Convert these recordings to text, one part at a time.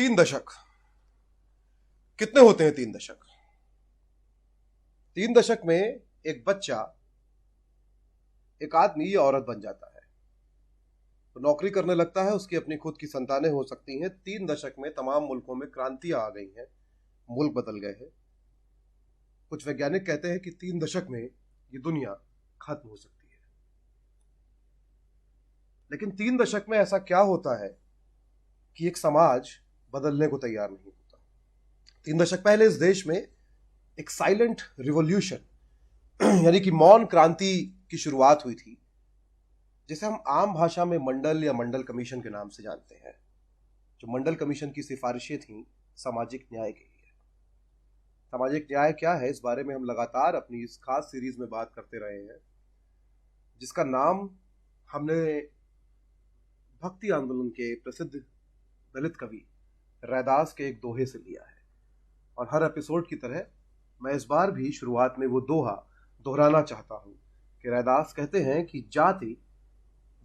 तीन दशक कितने होते हैं? 3 दशक। 3 दशक में एक बच्चा, एक आदमी या औरत बन जाता है, तो नौकरी करने लगता है, उसकी अपनी खुद की संतानें हो सकती हैं। 3 दशक में तमाम मुल्कों में क्रांतियां आ गई हैं, मुल्क बदल गए हैं। कुछ वैज्ञानिक कहते हैं कि 3 दशक में ये दुनिया खत्म हो सकती है। लेकिन 3 दशक में ऐसा क्या होता है कि एक समाज बदलने को तैयार नहीं होता? 3 दशक पहले इस देश में एक साइलेंट रिवॉल्यूशन यानी कि मौन क्रांति की शुरुआत हुई थी, जिसे हम आम भाषा में मंडल या मंडल कमीशन के नाम से जानते हैं। जो मंडल कमीशन की सिफारिशें थीं सामाजिक न्याय के लिए। सामाजिक न्याय क्या है, इस बारे में हम लगातार अपनी इस खास सीरीज में बात करते रहे हैं, जिसका नाम हमने भक्ति आंदोलन के प्रसिद्ध दलित कवि रैदास के एक दोहे से लिया है। और हर एपिसोड की तरह मैं इस बार भी शुरुआत में वो दोहा दोहराना चाहता हूं कि रैदास कहते हैं कि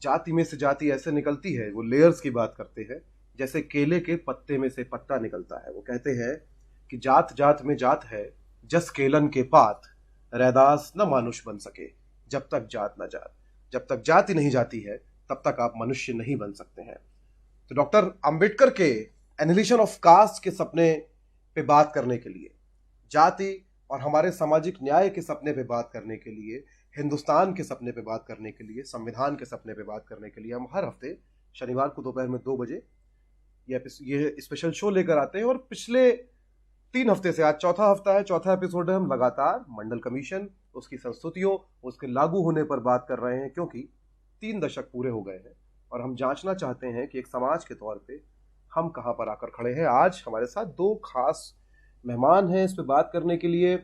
जाति में से जाति ऐसे निकलती है, वो लेयर्स की बात करते हैं, जैसे केले के पत्ते में से पत्ता निकलता है। वो कहते हैं कि जात जात में जात है, जस केलन के पात, रैदास न मानुष बन सके जब तक जात न जात। जब तक जाति नहीं जाती है तब तक आप मनुष्य नहीं बन सकते हैं। तो डॉक्टर अंबेडकर के एनिहिलेशन ऑफ कास्ट के सपने पे बात करने के लिए, जाति और हमारे सामाजिक न्याय के सपने पे बात करने के लिए, हिंदुस्तान के सपने पे बात करने के लिए, संविधान के सपने पे बात करने के लिए हम हर हफ्ते शनिवार को दोपहर में 2 बजे ये स्पेशल शो लेकर आते हैं। और पिछले 3 हफ्ते से, आज चौथा हफ्ता है, चौथा एपिसोड है, हम लगातार मंडल कमीशन, उसकी संस्तुतियों, उसके लागू होने पर बात कर रहे हैं, क्योंकि 3 दशक पूरे हो गए हैं और हम जांचना चाहते हैं कि एक समाज के तौर पे हम कहां पर आकर खड़े हैं। आज हमारे साथ 2 खास मेहमान हैं इस पे बात करने के लिए।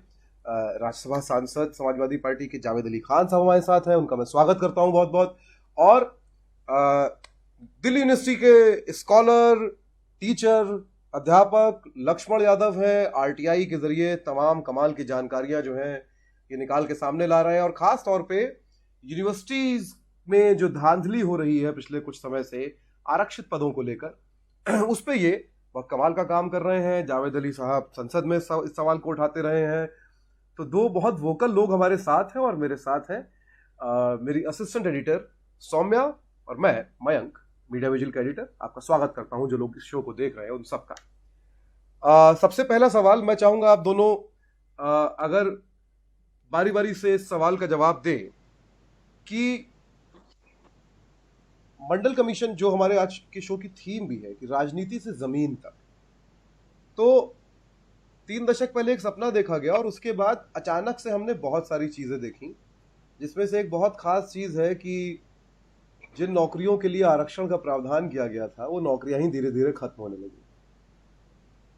राज्यसभा सांसद समाजवादी पार्टी के जावेद अली खान साहब हमारे साथ हैं, उनका मैं स्वागत करता हूं बहुत बहुत। और दिल्ली यूनिवर्सिटी के स्कॉलर, टीचर, अध्यापक लक्ष्मण यादव हैं, आरटीआई के जरिए तमाम कमाल की जानकारियां जो हैं ये निकाल के सामने ला रहे हैं। और खास तौर पे यूनिवर्सिटीज में जो धांधली हो रही है पिछले कुछ समय से आरक्षित पदों को लेकर, उस पे ये बहुत कमाल का काम कर रहे हैं। जावेद अली साहब संसद में इस सवाल को उठाते रहे हैं। तो 2 बहुत वोकल लोग हमारे साथ हैं। और मेरे साथ हैं मेरी असिस्टेंट एडिटर सौम्या और मैं मयंक, मीडिया विजिल का एडिटर। आपका स्वागत करता हूं, जो लोग इस शो को देख रहे हैं उन सबका। सबसे पहला सवाल मैं चाहूंगा आप दोनों अगर बारी बारी से इस सवाल का जवाब दें कि मंडल कमीशन, जो हमारे आज के शो की थीम भी है कि राजनीति से जमीन तक, तो 3 दशक पहले एक सपना देखा गया और उसके बाद अचानक से हमने बहुत सारी चीजें देखी, जिसमें से एक बहुत खास चीज है कि जिन नौकरियों के लिए आरक्षण का प्रावधान किया गया था, वो नौकरियां ही धीरे धीरे खत्म होने लगी।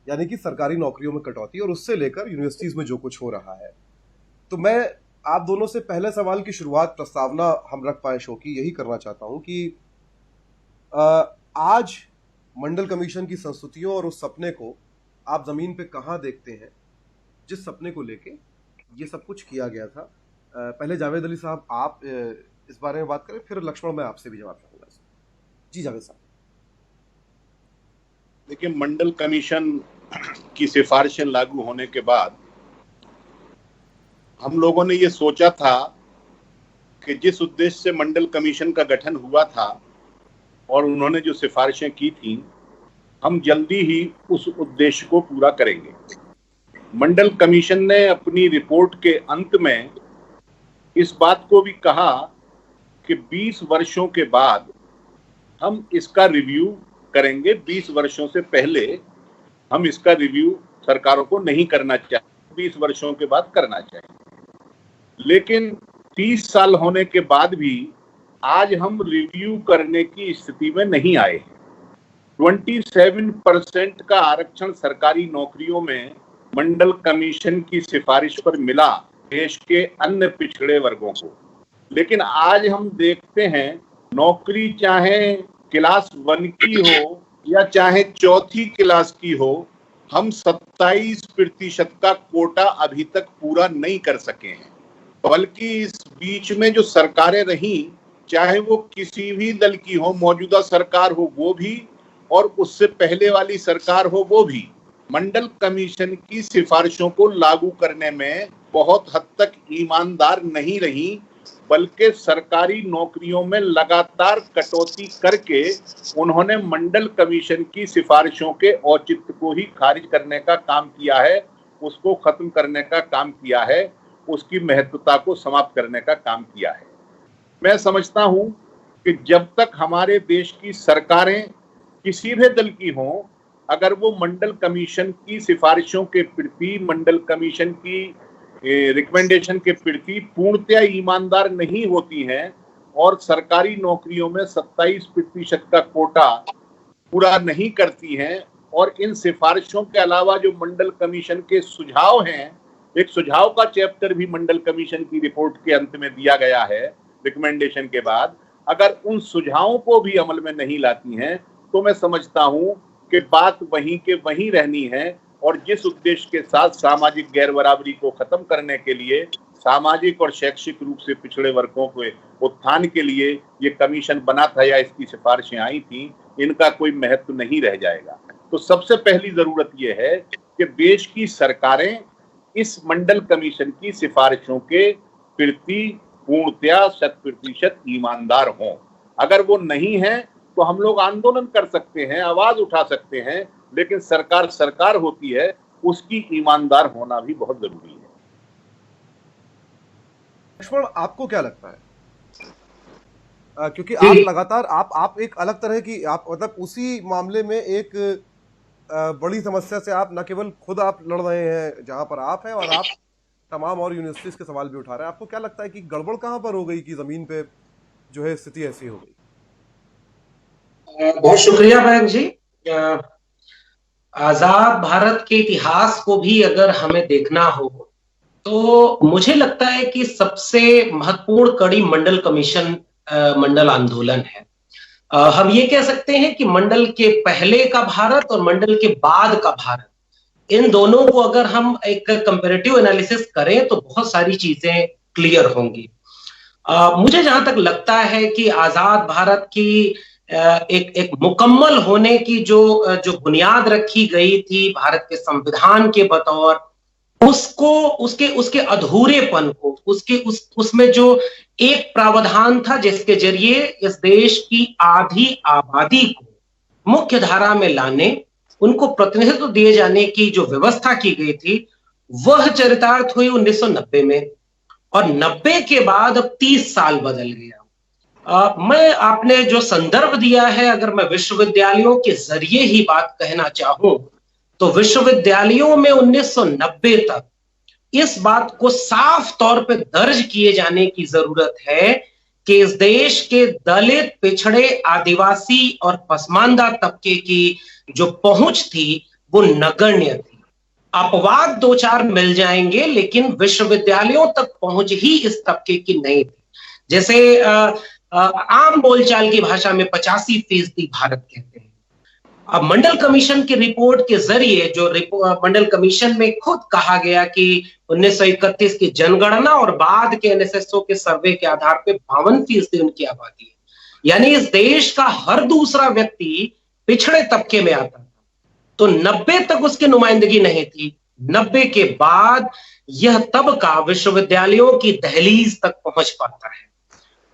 यानी कि सरकारी नौकरियों में कटौती, और उससे लेकर यूनिवर्सिटीज में जो कुछ हो रहा है। तो मैं आप दोनों से पहले सवाल की शुरुआत, प्रस्तावना हम रख पाए शो की, यही करना चाहता हूं कि आज मंडल कमीशन की संस्तुतियों और उस सपने को आप जमीन पे कहां देखते हैं, जिस सपने को लेके ये सब कुछ किया गया था। पहले जावेद अली साहब आप इस बारे में बात करें, फिर लक्ष्मण मैं आपसे भी जवाब चाहूंगा। जी जावेद साहब। देखिए, मंडल कमीशन की सिफारिशें लागू होने के बाद हम लोगों ने ये सोचा था कि जिस उद्देश्य से मंडल कमीशन का गठन हुआ था और उन्होंने जो सिफारिशें की थी, हम जल्दी ही उस उद्देश्य को पूरा करेंगे। मंडल कमीशन ने अपनी रिपोर्ट के अंत में इस बात को भी कहा कि 20 वर्षों के बाद हम इसका रिव्यू करेंगे। 20 वर्षों से पहले हम इसका रिव्यू सरकारों को नहीं करना चाहिए, 20 वर्षों के बाद करना चाहिए। लेकिन 30 साल होने के बाद भी आज हम रिव्यू करने की स्थिति में नहीं आए हैं। 27% का आरक्षण सरकारी नौकरियों में मंडल कमीशन की सिफारिश पर मिला देश के अन्य पिछड़े वर्गों को। लेकिन आज हम देखते हैं, नौकरी चाहे क्लास 1 की हो या चाहे 4थी क्लास की हो, हम 27% का कोटा अभी तक पूरा नहीं कर सके हैं। बल्कि इस बीच में जो सरकारें रहीं, चाहे वो किसी भी दल की हो, मौजूदा सरकार हो वो भी, और उससे पहले वाली सरकार हो वो भी मंडल कमीशन की सिफारिशों को लागू करने में बहुत हद तक ईमानदार नहीं रही, बल्कि सरकारी नौकरियों में लगातार कटौती करके उन्होंने मंडल कमीशन की सिफारिशों के औचित्य को ही खारिज करने का काम किया है, उसको खत्म करने का काम किया है, उसकी महत्वता को समाप्त करने का काम किया है। मैं समझता हूं कि जब तक हमारे देश की सरकारें किसी भी दल की हों, अगर वो मंडल कमीशन की सिफारिशों के प्रति, मंडल कमीशन की रिकमेंडेशन के प्रति पूर्णतया ईमानदार नहीं होती हैं और सरकारी नौकरियों में 27% का कोटा पूरा नहीं करती हैं, और इन सिफारिशों के अलावा जो मंडल कमीशन के सुझाव हैं, एक सुझाव का चैप्टर भी मंडल कमीशन की रिपोर्ट के अंत में दिया गया है रिकमेंडेशन के बाद, अगर उन सुझावों को भी अमल में नहीं लाती हैं तो मैं समझता हूं कि बात वहीं के वहीं रहनी है। और जिस उद्देश्य के साथ सामाजिक गैर बराबरी को खत्म करने के लिए, सामाजिक और शैक्षिक रूप से पिछड़े वर्गों के उत्थान के लिए ये कमीशन बना था या इसकी सिफारिशें आई थी, इनका कोई महत्व नहीं रह जाएगा। तो सबसे पहली जरूरत यह है कि देश की सरकारें इस मंडल कमीशन की सिफारिशों के प्रति पूर्णतया 100% ईमानदार हों। अगर वो नहीं है तो हम लोग आंदोलन कर सकते हैं, आवाज उठा सकते हैं, लेकिन सरकार सरकार होती है, उसकी ईमानदार होना भी बहुत जरूरी है। लक्ष्मण, आपको क्या लगता है? क्योंकि आप लगातार आप एक अलग तरह की, आप मतलब उसी मामले में एक बड़ी समस्या से आप न केवल खुद आप लड़ रहे हैं जहां पर आप हैं, और आप तमाम और यूनिवर्सिटीज के सवाल भी उठा रहे हैं। आपको क्या लगता है कि गड़बड़ कहां पर हो गई कि जमीन पे जो है स्थिति ऐसी हो गई? बहुत शुक्रिया बैंक जी। आजाद भारत के इतिहास को भी अगर हमें देखना हो तो मुझे लगता है कि सबसे महत्वपूर्ण कड़ी मंडल कमीशन, मंडल आंदोलन है। हम ये कह सकते हैं कि मंडल के पहले का भारत और मंडल के बाद का भारत, इन दोनों को अगर हम एक कंपैरेटिव एनालिसिस करें तो बहुत सारी चीजें क्लियर होंगी। मुझे जहां तक लगता है कि आजाद भारत की एक मुकम्मल होने की जो बुनियाद रखी गई थी भारत के संविधान के बतौर, उसको उसके अधूरेपन को, उसमें जो एक प्रावधान था जिसके जरिए इस देश की आधी आबादी को मुख्य धारा में लाने, उनको प्रतिनिधित्व दिए जाने की जो व्यवस्था की गई थी, वह चरितार्थ हुई 1990 में, और 90 के बाद अब 30 साल बदल गया। मैं आपने जो संदर्भ दिया है, अगर मैं विश्वविद्यालयों के जरिए ही बात कहना चाहूं तो विश्वविद्यालयों में 1990 तक इस बात को साफ तौर पे दर्ज किए जाने की जरूरत है कि इस देश के दलित, पिछड़े, आदिवासी और पसमानदा तबके की जो पहुंच थी वो नगण्य थी। अपवाद 2-4 मिल जाएंगे, लेकिन विश्वविद्यालयों तक पहुंच ही इस तबके की नहीं थी। जैसे आम बोलचाल की भाषा में 85% भारत कहते हैं। अब मंडल कमीशन की रिपोर्ट के जरिए, जो मंडल कमीशन में खुद कहा गया कि 1931 की जनगणना और बाद के एनएसएसओ के सर्वे के आधार पे 52% उनकी आबादी है, यानी इस देश का हर दूसरा व्यक्ति पिछड़े तबके में आता था। तो 90 तक उसकी नुमाइंदगी नहीं थी। 90 के बाद यह तबका विश्वविद्यालयों की दहलीज तक पहुंच पाता है,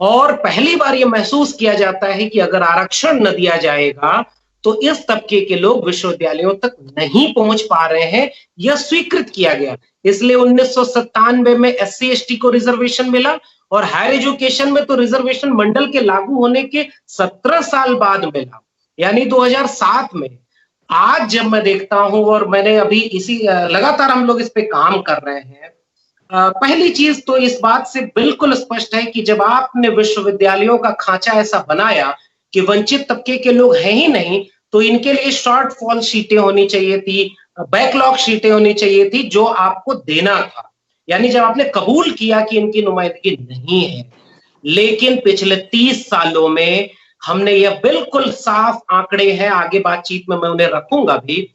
और पहली बार यह महसूस किया जाता है कि अगर आरक्षण न दिया जाएगा तो इस तबके के लोग विश्वविद्यालयों तक नहीं पहुंच पा रहे हैं, यह स्वीकृत किया गया। इसलिए 1997 में SC ST को रिजर्वेशन मिला, और हायर एजुकेशन में तो रिजर्वेशन मंडल के लागू होने के 17 साल बाद मिला, यानी 2007 में। आज जब मैं देखता हूं, और मैंने अभी लगातार हम लोग इस पे काम कर रहे हैं, पहली चीज तो इस बात से बिल्कुल स्पष्ट है कि जब आपने विश्वविद्यालयों का खांचा ऐसा बनाया कि वंचित तबके के लोग हैं ही नहीं, तो इनके लिए शॉर्ट फॉल शीटें होनी चाहिए थी, बैकलॉग शीटें होनी चाहिए थी, जो आपको देना था। यानी जब आपने कबूल किया कि इनकी नुमाइंदगी नहीं है, लेकिन पिछले 30 सालों में हमने यह बिल्कुल साफ आंकड़े हैं, आगे बातचीत में मैं उन्हें रखूंगा भी,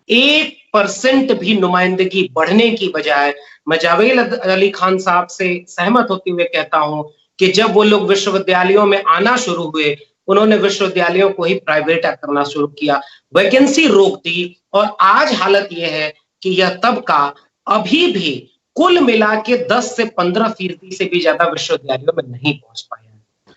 1% भी नुमाइंदगी बढ़ने की बजाय, मैं जावेद अली खान साहब से सहमत होते हुए कहता हूं कि जब वो लोग विश्वविद्यालयों में आना शुरू हुए उन्होंने विश्वविद्यालयों को ही प्राइवेट करना शुरू किया, वैकेंसी रोक दी, और आज हालत यह है कि यह तबका अभी भी कुल मिला के 10 से 15% से भी ज्यादा विश्वविद्यालयों में नहीं पहुंच पाया है।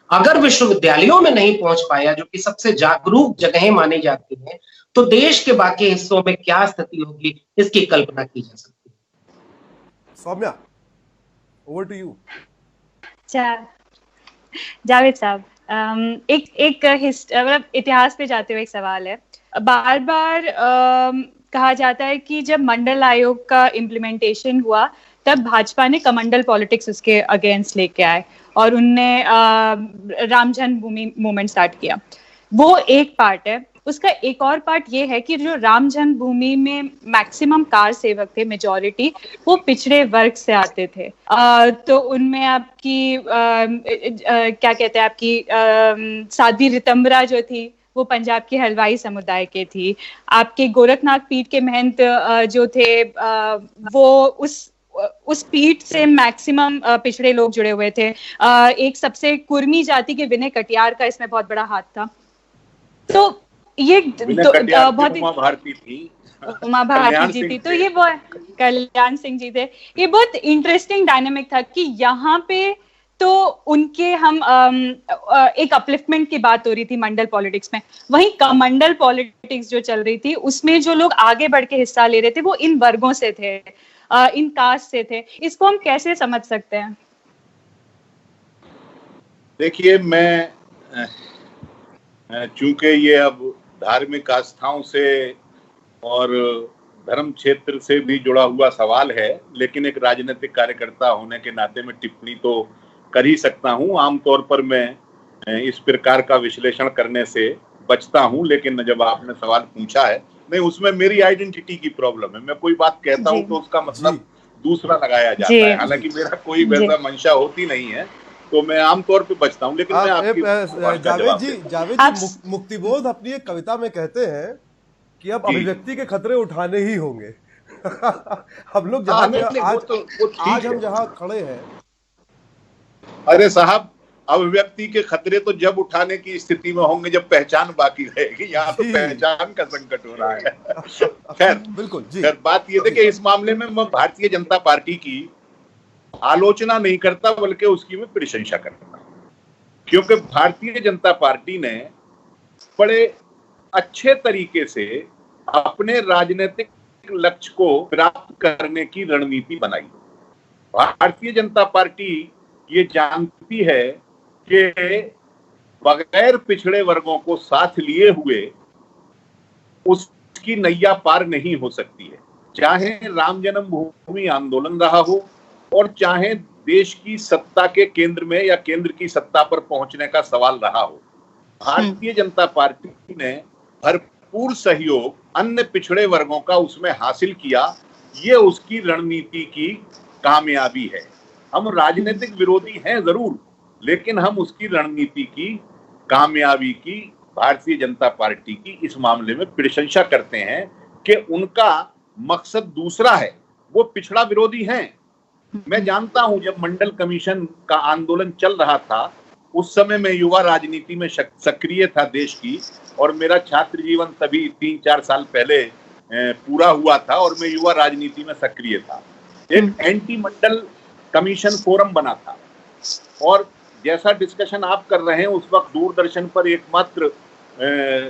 अगर विश्वविद्यालयों में नहीं पहुंच पाया, जो कि सबसे जागरूक जगहें मानी जाती हैं, तो देश के बाकी हिस्सों में क्या स्थिति होगी, इसकी कल्पना की जा सकती है। Saumya, over to you. Javed साहब, एक मतलब इतिहास पे जाते हुए एक सवाल है। बार बार कहा जाता है कि जब मंडल आयोग का इम्प्लीमेंटेशन हुआ तब भाजपा ने कमंडल पॉलिटिक्स उसके अगेंस्ट लेके आए और उनने राम जन्मभूमि मूवमेंट स्टार्ट किया। वो एक पार्ट है। उसका एक और पार्ट ये है कि जो राम जन्मभूमि में मैक्सिमम कार सेवक थे, मेजॉरिटी, वो पिछड़े वर्ग से आते थे। तो उनमें आपकी क्या कहते हैं, आपकी साध्वी रितंबरा जो थी वो पंजाब के हलवाई समुदाय के थी। आपके गोरखनाथ पीठ के महंत जो थे वो उस पीठ से मैक्सिमम पिछड़े लोग जुड़े हुए थे। एक सबसे कुर्मी जाति के विनय कटियार का इसमें बहुत बड़ा हाथ था। तो ये बहुत उमा भारती थी, उमा भारती जी थी, तो ये बहुत कल्याण सिंह जी थे। ये बहुत इंटरेस्टिंग डायनामिक था कि यहाँ पे तो उनके हम एक अपलिफ्टमेंट की बात हो रही थी मंडल पॉलिटिक्स में, वहीं कमंडल पॉलिटिक्स जो चल रही थी उसमें जो लोग आगे बढ़ के हिस्सा ले रहे थे वो इन वर्गों से थे, इन कास्ट से थे। इसको हम कैसे समझ सकते हैं? देखिए, मैं चूंकि ये अब धार्मिक आस्थाओं से और धर्म क्षेत्र से भी जुड़ा हुआ सवाल है, लेकिन एक राजनीतिक कार्यकर्ता होने के नाते में टिप्पणी तो कर ही सकता हूं। आमतौर पर मैं इस प्रकार का विश्लेषण करने से बचता हूं, लेकिन जब आपने सवाल पूछा है, नहीं, उसमें मेरी आइडेंटिटी की प्रॉब्लम है। मैं कोई बात कहता हूं तो उसका मतलब दूसरा लगाया जाता है, हालांकि मेरा कोई वैसा मंशा होती नहीं है, तो मैं आमतौर पे बचता हूं। लेकिन मैं आपकी जावेद जी मुक्तिबोध अपनी एक कविता में कहते हैं कि अब अभिव्यक्ति के खतरे उठाने ही होंगे। हम लोग आज हम जहां खड़े हैं, अरे साहब, अभिव्यक्ति के खतरे तो जब उठाने की स्थिति में होंगे जब पहचान बाकी रहेगी। यहाँ तो पहचान का संकट हो रहा है। खैर, बिल्कुल जी। बात ये है कि इस मामले में मैं भारतीय जनता पार्टी की आलोचना नहीं करता, बल्कि उसकी मैं प्रशंसा करता हूं, क्योंकि भारतीय जनता पार्टी ने बड़े अच्छे तरीके से अपने राजनीतिक लक्ष्य को प्राप्त करने की रणनीति बनाई। भारतीय जनता पार्टी ये जानती है कि बगैर पिछड़े वर्गों को साथ लिए हुए उसकी नैया पार नहीं हो सकती है, चाहे राम जन्मभूमि आंदोलन रहा हो और चाहे देश की सत्ता के केंद्र में या केंद्र की सत्ता पर पहुंचने का सवाल रहा हो। भारतीय जनता पार्टी ने भरपूर सहयोग अन्य पिछड़े वर्गों का उसमें हासिल किया। ये उसकी रणनीति की कामयाबी है। हम राजनीतिक विरोधी हैं जरूर, लेकिन हम उसकी रणनीति की कामयाबी की, भारतीय जनता पार्टी की इस मामले में प्रशंसा करते हैं कि उनका मकसद दूसरा है, वो पिछड़ा विरोधी हैं। मैं जानता हूं, जब मंडल कमीशन का आंदोलन चल रहा था उस समय मैं युवा राजनीति में सक्रिय था देश की, और मेरा छात्र जीवन तभी 3-4 साल पहले पूरा हुआ था और मैं युवा राजनीति में सक्रिय था। एक एंटी मंडल कमीशन फोरम बना था, और जैसा डिस्कशन आप कर रहे हैं, उस वक्त दूरदर्शन पर एकमात्र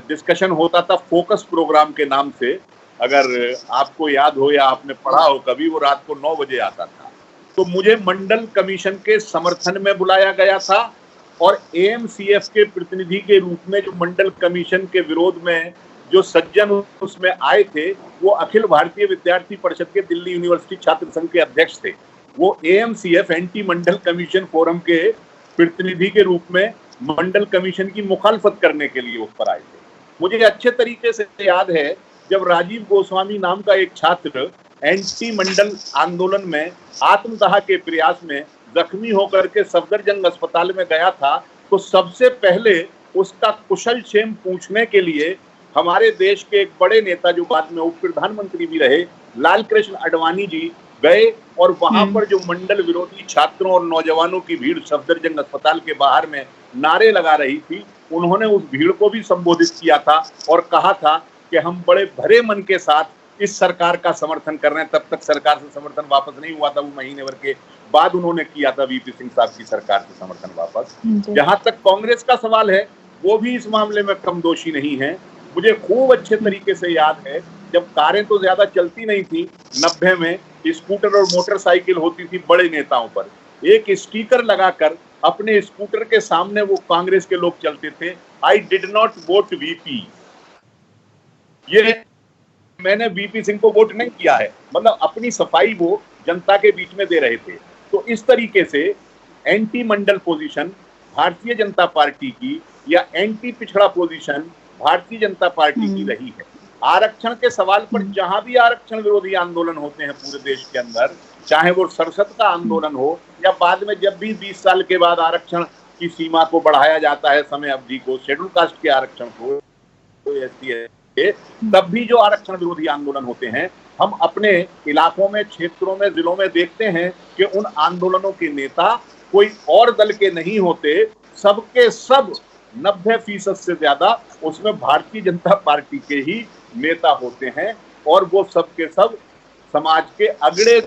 डिस्कशन होता था फोकस प्रोग्राम के नाम से। अगर आपको याद हो या आपने पढ़ा हो कभी, वो रात को 9 बजे आता था। तो मुझे मंडल कमीशन के समर्थन में बुलाया गया था, और एएमसीएफ के प्रतिनिधि के रूप में जो मंडल कमीशन के विरोध में जो सज्जन उसमें आए थे, वो अखिल भारतीय विद्यार्थी परिषद के दिल्ली यूनिवर्सिटी छात्र संघ के अध्यक्ष थे। वो एएमसीएफ एंटी मंडल कमीशन फोरम के प्रतिनिधि के रूप में मंडल कमीशन की मुखालफत करने के लिए उस पर आए थे। मुझे अच्छे तरीके से याद है, जब राजीव गोस्वामी नाम का एक छात्र एंटी मंडल आंदोलन में आत्मदाह के प्रयास में जख्मी होकर के सफदरजंग अस्पताल में गया था, तो सबसे पहले उसका कुशल क्षेम पूछने के लिए हमारे देश के एक बड़े नेता, जो बाद में उप प्रधानमंत्री भी रहे, लाल कृष्ण आडवाणी जी गए, और वहां पर जो मंडल विरोधी छात्रों और नौजवानों की भीड़ सफदरजंग अस्पताल के बाहर में नारे लगा रही थी, उन्होंने उस भीड़ को भी संबोधित किया था और कहा था कि हम बड़े भरे मन के साथ इस सरकार का समर्थन कर रहे हैं। तब तक सरकार से समर्थन वापस नहीं हुआ था, वो महीने भर के बाद उन्होंने किया था वीपी सिंह साहब की सरकार से समर्थन वापस। जहां तक कांग्रेस का सवाल है, वो भी इस मामले में कम दोषी नहीं है। मुझे खूब अच्छे तरीके से याद है, जब कारें तो ज्यादा चलती नहीं थी 90 में, स्कूटर और मोटरसाइकिल होती थी बड़े नेताओं पर, एक स्टिकर लगाकर अपने स्कूटर के सामने वो कांग्रेस के लोग चलते थे, I did not vote VP. ये मैंने वीपी सिंह को वोट नहीं किया है, मतलब अपनी सफाई वो जनता के बीच में दे रहे थे। तो इस तरीके से एंटी मंडल पोजीशन भारतीय जनता पार्टी की या एंटी पिछड़ा पोजीशन भारतीय जनता पार्टी की रही है। आरक्षण के सवाल पर जहां भी आरक्षण विरोधी आंदोलन होते हैं पूरे देश के अंदर, चाहे वो 67 का आंदोलन हो या बाद में जब भी 20 साल के बाद आरक्षण की सीमा को बढ़ाया जाता है, समय अवधि को, शेड्यूल कास्ट के आरक्षण को, तब भी जो आरक्षण विरोधी आंदोलन होते हैं, हम अपने इलाकों में, क्षेत्रों में, जिलों में देखते हैं कि उन आंदोलनों के नेता कोई और दल के नहीं होते, सबके सब 90% से ज्यादा उसमें भारतीय जनता पार्टी के ही नेता होते हैं और वो सबके सब समाज के अगड़े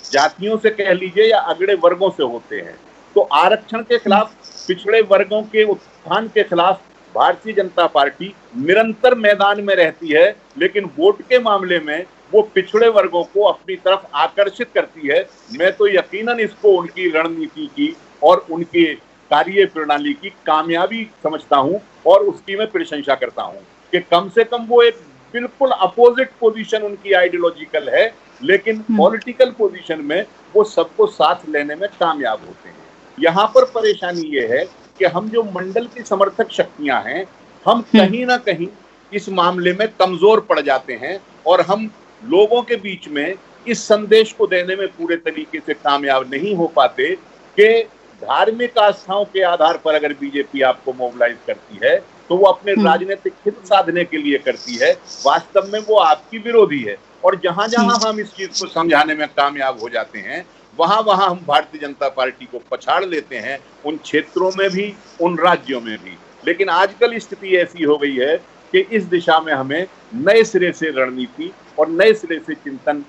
जातियों से कह लीजिए या अगड़े वर्गों से होते हैं। तो आरक्षण के खिलाफ, पिछड़े वर्गों के उत्थान के खिलाफ भारतीय जनता पार्टी निरंतर मैदान में रहती है, लेकिन वोट के मामले में वो पिछड़े वर्गों को अपनी तरफ आकर्षित करती है। मैं तो यकीनन इसको उनकी रणनीति की और उनके कार्य प्रणाली की कामयाबी समझता हूं और उसकी मैं प्रशंसा करता हूं कि कम से कम वो एक बिल्कुल अपोजिट पोजीशन उनकी आइडियोलॉजिकल है, लेकिन पॉलिटिकल पोजीशन में वो सबको साथ लेने में कामयाब होते हैं। यहाँ पर परेशानी ये है कि हम जो मंडल की समर्थक शक्तियां हैं, हम कहीं ना कहीं इस मामले में कमजोर पड़ जाते हैं और हम लोगों के बीच में इस संदेश को देने में पूरे तरीके से कामयाब नहीं हो पाते कि धार्मिक आस्थाओं के आधार पर अगर बीजेपी आपको मोबिलाइज करती है तो वो अपने राजनीतिक हित साधने के लिए करती है, वास्तव में वो आपकी विरोधी है। और जहां जहां हम इस चीज को समझाने में कामयाब हो जाते हैं, वहां वहां हम भारतीय जनता पार्टी को पछाड़ लेते हैं, उन क्षेत्रों में भी, उन राज्यों में भी। लेकिन आजकल स्थिति ऐसी हो गई है कि इस दिशा में हमें नए सिरे से रणनीति और नए सिरे से चिंतन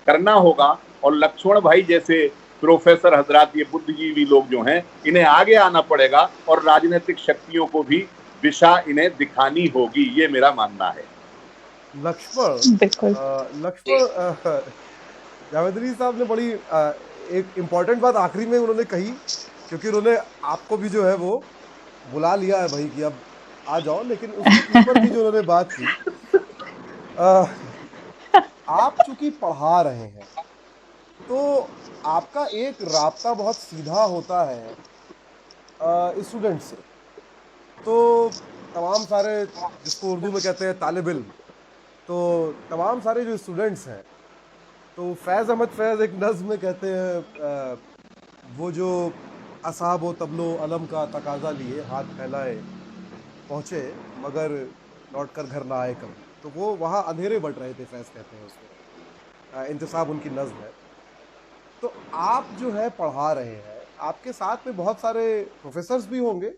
करना होगा और लक्ष्मण भाई जैसे प्रोफेसर हजरात, ये बुद्धिजीवी लोग जो हैं, इन्हें आगे आना पड़ेगा और राजनीतिक शक्तियों को भी दिशा इन्हें दिखानी होगी, ये मेरा मानना है। लक्ष्मण जावेद अली साहब ने बड़ी एक इम्पोर्टेंट बात आखिरी में उन्होंने कही, क्योंकि उन्होंने आपको भी जो है वो बुला लिया है भाई कि अब आ जाओ, लेकिन उसके ऊपर भी जो उन्होंने बात की, आप चूंकि पढ़ा रहे हैं तो आपका एक राब्ता बहुत सीधा होता है स्टूडेंट से। तो तमाम सारे, जिसको उर्दू में कहते हैं तालिब इल्म, तो तमाम सारे जो स्टूडेंट्स हैं, तो फैज़ अहमद फैज़ एक नज़्म में कहते हैं, वो जो असहाब व तबलो अलम का तकाजा लिए हाथ फैलाए पहुँचे मगर लौट कर घर ना आए कभी। तो वो वहाँ अंधेरे बट रहे थे, फैज़ कहते हैं उसको, इंतसाब उनकी नज़्म है। तो आप जो है पढ़ा रहे हैं, आपके साथ में बहुत सारे प्रोफेसर्स भी होंगे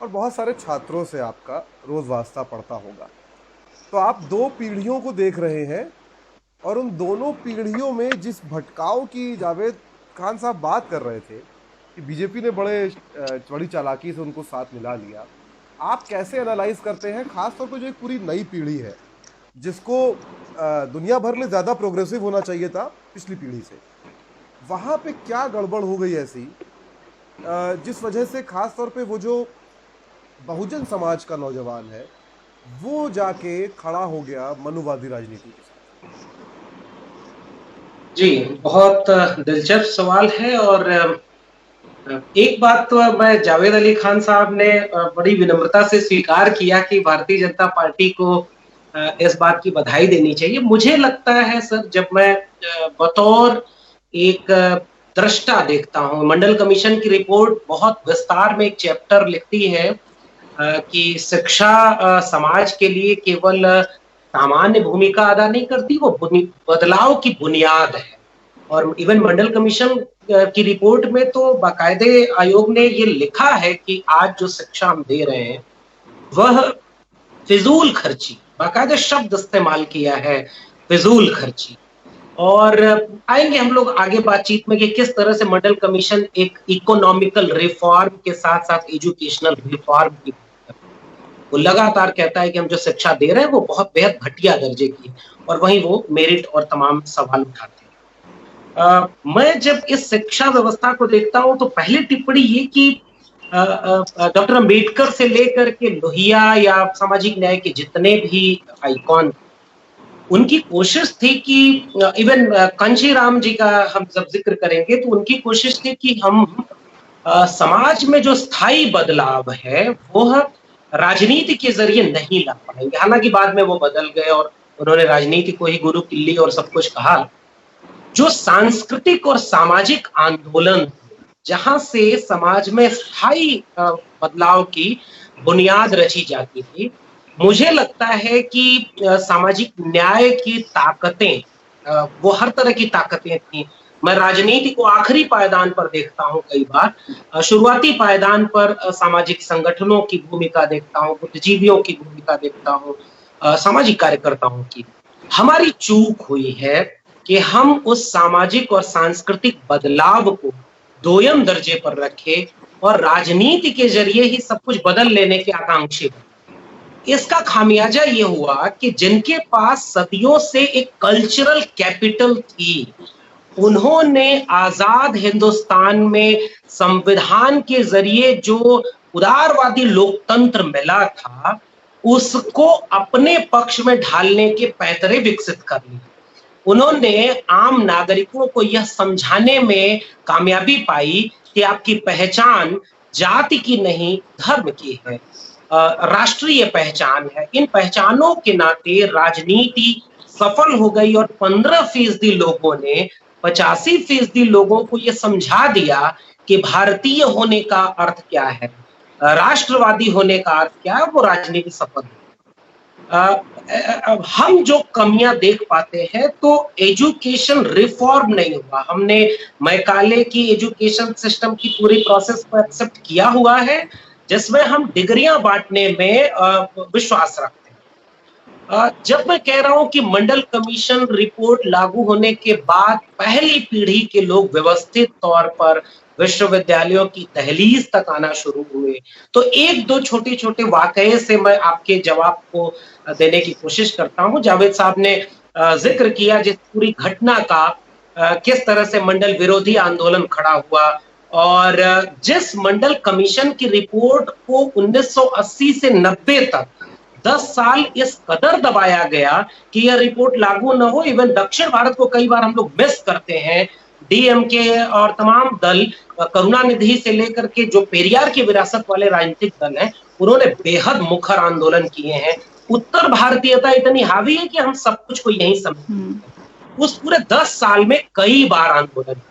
और बहुत सारे छात्रों से आपका रोज़ वास्ता पड़ता होगा। तो आप दो पीढ़ियों को देख रहे हैं और उन दोनों पीढ़ियों में जिस भटकाव की जावेद खान साहब बात कर रहे थे कि बीजेपी ने बड़ी चालाकी से उनको साथ मिला लिया, आप कैसे एनालाइज करते हैं, खासतौर पर जो एक पूरी नई पीढ़ी है जिसको दुनिया भर में ज़्यादा प्रोग्रेसिव होना चाहिए था पिछली पीढ़ी से, वहाँ पे क्या गड़बड़ हो गई ऐसी जिस वजह से खासतौर पे वो जो बहुजन समाज का नौजवान है वो जाके खड़ा हो गया मनुवादी राजनीति के साथ? जी, बहुत दिलचस्प सवाल है। और एक बात तो मैं, जावेद अली खान साहब ने बड़ी विनम्रता से स्वीकार किया कि भारतीय जनता पार्टी को इस बात की बधाई देनी चाहिए। मुझे लगता है सर, जब मैं बतौर एक दृष्टा देखता हूँ, मंडल कमीशन की रिपोर्ट बहुत विस्तार में एक चैप्टर लिखती है कि शिक्षा समाज के लिए केवल सामान्य भूमिका अदा नहीं करती, वो बदलाव की बुनियाद है। और इवन मंडल कमीशन की रिपोर्ट में तो बाकायदे आयोग ने ये लिखा है कि आज जो शिक्षा हम दे रहे हैं वह फिजूल खर्ची, बाकायदा शब्द इस्तेमाल किया है, फिजूल खर्ची। और आएंगे हम लोग आगे बातचीत में कि किस तरह से मंडल कमीशन एक इकोनॉमिकल रिफॉर्म के साथ साथ एजुकेशनल रिफॉर्म की, वो लगातार कहता है कि हम जो शिक्षा दे रहे हैं वो बहुत बेहद घटिया दर्जे की, और वहीं वो मेरिट और तमाम सवाल उठाते हैं। मैं जब इस शिक्षा व्यवस्था को देखता हूं तो पहली टिप्पणी ये कि डॉक्टर अंबेडकर से लेकर के लोहिया या सामाजिक न्याय के जितने भी आइकॉन, उनकी कोशिश थी कि इवन कांशीराम जी का हम जब जिक्र करेंगे तो उनकी कोशिश थी कि हम समाज में जो स्थायी बदलाव है वो राजनीति के जरिए नहीं ला पाएंगे। हालांकि बाद में वो बदल गए और उन्होंने राजनीति को ही गुरु किल्ली और सब कुछ कहा। जो सांस्कृतिक और सामाजिक आंदोलन जहां से समाज में स्थायी बदलाव की बुनियाद रची जाती थी, मुझे लगता है कि सामाजिक न्याय की ताकतें, वो हर तरह की ताकतें थी। मैं राजनीति को आखिरी पायदान पर देखता हूं, कई बार शुरुआती पायदान पर सामाजिक संगठनों की भूमिका देखता हूं, बुद्धिजीवियों की भूमिका देखता हूं, सामाजिक कार्यकर्ताओं की। हमारी चूक हुई है कि हम उस सामाजिक और सांस्कृतिक बदलाव को दोयम दर्जे पर रखे और राजनीति के जरिए ही सब कुछ बदल लेने के आकांक्षी बने। इसका खामियाजा ये हुआ कि जिनके पास सदियों से एक कल्चरल कैपिटल थी, उन्होंने आजाद हिंदुस्तान में संविधान के जरिए जो उदारवादी लोकतंत्र मिला था उसको अपने पक्ष में ढालने के पैतरे विकसित कर लिए। उन्होंने आम नागरिकों को यह समझाने में कामयाबी पाई कि आपकी पहचान जाति की नहीं, धर्म की है, राष्ट्रीय पहचान है। इन पहचानों के नाते राजनीति सफल हो गई और 15% लोगों ने 85% लोगों को यह समझा दिया कि भारतीय होने का अर्थ क्या है, राष्ट्रवादी होने का अर्थ क्या है, वो राजनीति सफल है। हम जो कमियां देख पाते हैं तो एजुकेशन रिफॉर्म नहीं हुआ। हमने मैकाले की एजुकेशन सिस्टम की पूरी प्रोसेस को एक्सेप्ट किया हुआ है, जिसमें हम डिग्रियां बांटने में विश्वास रखते हैं। जब मैं कह रहा हूं कि मंडल कमीशन रिपोर्ट लागू होने के बाद पहली पीढ़ी के लोग व्यवस्थित तौर पर विश्वविद्यालयों की दहलीज तक आना शुरू हुए, तो एक दो छोटे छोटे वाकये से मैं आपके जवाब को देने की कोशिश करता हूं। जावेद साहब ने जिक्र किया जिस पूरी घटना का, किस तरह से मंडल विरोधी आंदोलन खड़ा हुआ और जिस मंडल कमीशन की रिपोर्ट को 1980 से 90 तक 10 साल इस कदर दबाया गया कि यह रिपोर्ट लागू न हो। इवन दक्षिण भारत को कई बार हम लोग मिस करते हैं। डीएमके और तमाम दल, करुणानिधि से लेकर के जो पेरियार की विरासत वाले राजनीतिक दल हैं, उन्होंने बेहद मुखर आंदोलन किए हैं। उत्तर भारतीयता इतनी हावी है कि हम सब कुछ को यहीं समझते। उस पूरे 10 साल में कई बार आंदोलन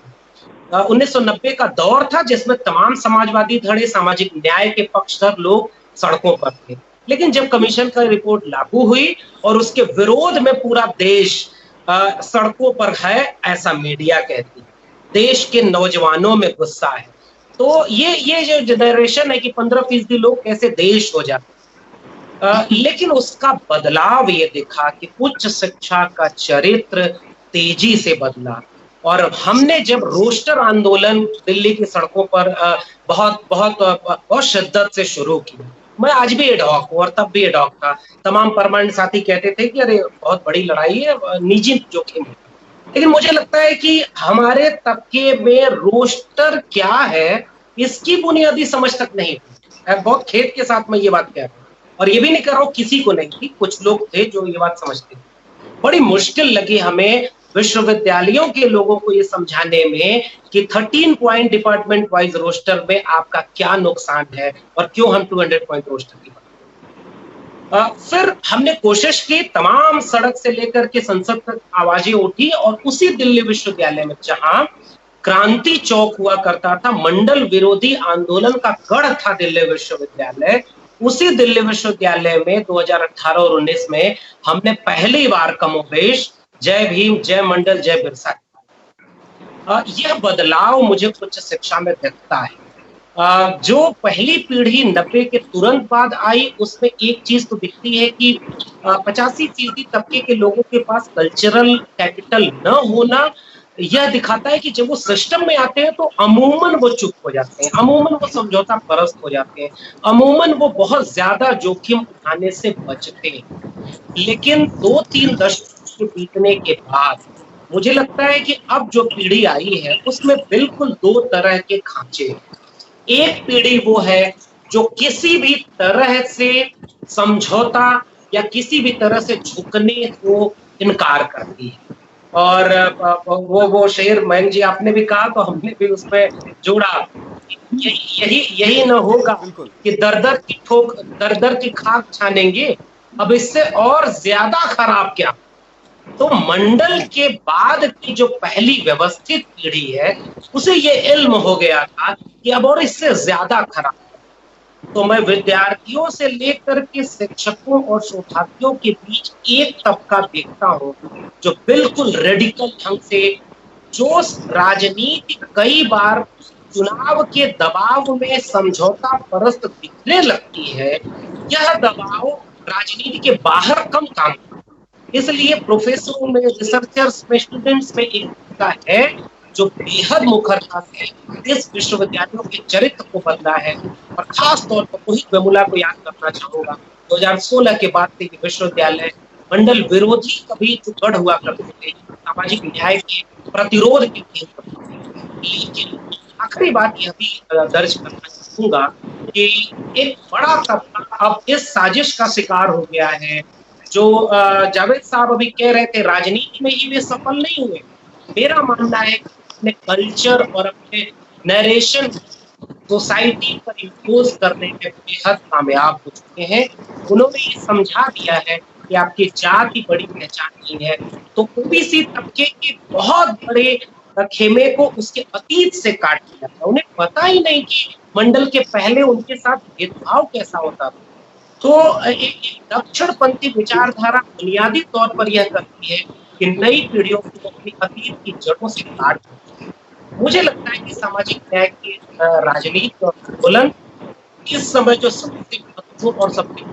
1990 का दौर था जिसमें तमाम समाजवादी धड़े, सामाजिक न्याय के पक्षधर लोग सड़कों पर थे। लेकिन जब कमीशन का रिपोर्ट लागू हुई और उसके विरोध में पूरा देश सड़कों पर है, ऐसा मीडिया कहती है, देश के नौजवानों में गुस्सा है। तो ये जो जनरेशन है कि 15% लोग कैसे देश हो जाते, लेकिन उसका बदलाव ये दिखा कि उच्च शिक्षा का चरित्र तेजी से बदला। और हमने जब रोस्टर आंदोलन दिल्ली की सड़कों पर बहुत शिद्दत से शुरू किया, मैं आज भी एडॉक हूं और तब भी एडॉक था। तमाम परमानेंट साथी कहते थे कि अरे बहुत बड़ी लड़ाई है, निजी जोखिम है। लेकिन मुझे लगता है कि हमारे तबके में रोस्टर क्या है इसकी बुनियादी समझ तक नहीं थी। बहुत खेद के साथ मैं ये बात कह रहा हूँ, और ये भी नहीं कर रहा हूँ किसी को नहीं थी, कुछ लोग थे जो ये बात समझते थे। बड़ी मुश्किल लगी हमें विश्वविद्यालयों के लोगों को ये समझाने में कि 13 पॉइंट डिपार्टमेंट वाइज रोस्टर में आपका क्या नुकसान है और क्यों हम 200 पॉइंट रोस्टर की बात। फिर हमने कोशिश की, तमाम सड़क से लेकर के संसद तक आवाजें उठी और उसी दिल्ली विश्वविद्यालय में जहां क्रांति चौक हुआ करता था, मंडल विरोधी आंदोलन का गढ़ था दिल्ली विश्वविद्यालय, उसी दिल्ली विश्वविद्यालय में 2018 और 19 में हमने पहली बार कमोबेश जय भीम, जय मंडल, जय बिरसा। यह बदलाव मुझे उच्च शिक्षा में दिखता है। जो पहली पीढ़ी 90 के तुरंत बाद आई, उसमें एक चीज तो दिखती है कि 85% तबके के लोगों के पास कल्चरल कैपिटल न होना यह दिखाता है कि जब वो सिस्टम में आते हैं तो अमूमन वो चुप हो जाते हैं, अमूमन वो समझौता परस्त हो जाते हैं, अमूमन वो बहुत ज्यादा जोखिम उठाने से बचते हैं। लेकिन 2-3 दशक बीतने के बाद मुझे लगता है कि अब जो पीढ़ी आई है उसमें बिल्कुल 2 तरह के खांचे हैं। एक पीढ़ी वो है जो किसी भी तरह से समझौता या किसी भी तरह से झुकने को इनकार करती है, और वो शेर मयंक जी आपने भी कहा तो हमने भी उसमें जोड़ा, यही न होगा कि दर दर की खाक छानेंगे, अब इससे और ज्यादा खराब क्या। तो मंडल के बाद की जो पहली व्यवस्थित पीढ़ी है उसे ये इल्म हो गया था कि अब और इससे ज्यादा खराब। तो मैं विद्यार्थियों से लेकर के शिक्षकों और शोधार्थियों के बीच एक तबका देखता हूँ जो बिल्कुल रेडिकल ढंग से, जो राजनीति कई बार चुनाव के दबाव में समझौता परस्त दिखने लगती है, यह दबाव राजनीति के बाहर कम काम करता है। इसलिए प्रोफेसरों में, रिसर्चर्स में, स्टूडेंट्स में एक तबका है जो बेहद मुखरता से इस विश्वविद्यालयों के चरित्र को बदला है। और खास तौर पर मोहित वेमुला को याद करना चाहूंगा, 2016 के बाद से विश्वविद्यालय मंडल विरोधी कभी जो गढ़ हुआ करते थे, सामाजिक न्याय के प्रतिरोध के केंद्र थे। लेकिन आखिरी बात यह भी दर्ज करना चाहूंगा कि एक बड़ा तबका अब इस साजिश का शिकार हो गया है, जो जावेद साहब अभी कह रहे थे राजनीति में ही वे सफल नहीं हुए। मेरा मानना है कि अपने कल्चर और अपने नरेशन सोसाइटी पर इम्पोज करने में बेहद कामयाब हो चुके हैं। उन्होंने ये समझा दिया है कि आपकी जाति बड़ी पहचान नहीं है, तो ओबीसी तबके के बहुत बड़े खेमे को उसके अतीत से काट दिया था। उन्हें पता ही नहीं कि मंडल के पहले उनके साथ भेदभाव कैसा होता था। तो एक दक्षिणपंथी विचारधारा बुनियादी तौर पर यह करती है कि नई पीढ़ियों को अपनी अतीत की जड़ों से काट देती है। मुझे लगता है कि सामाजिक न्याय की राजनीति और आंदोलन इस समय जो सबसे महत्वपूर्ण और सबसे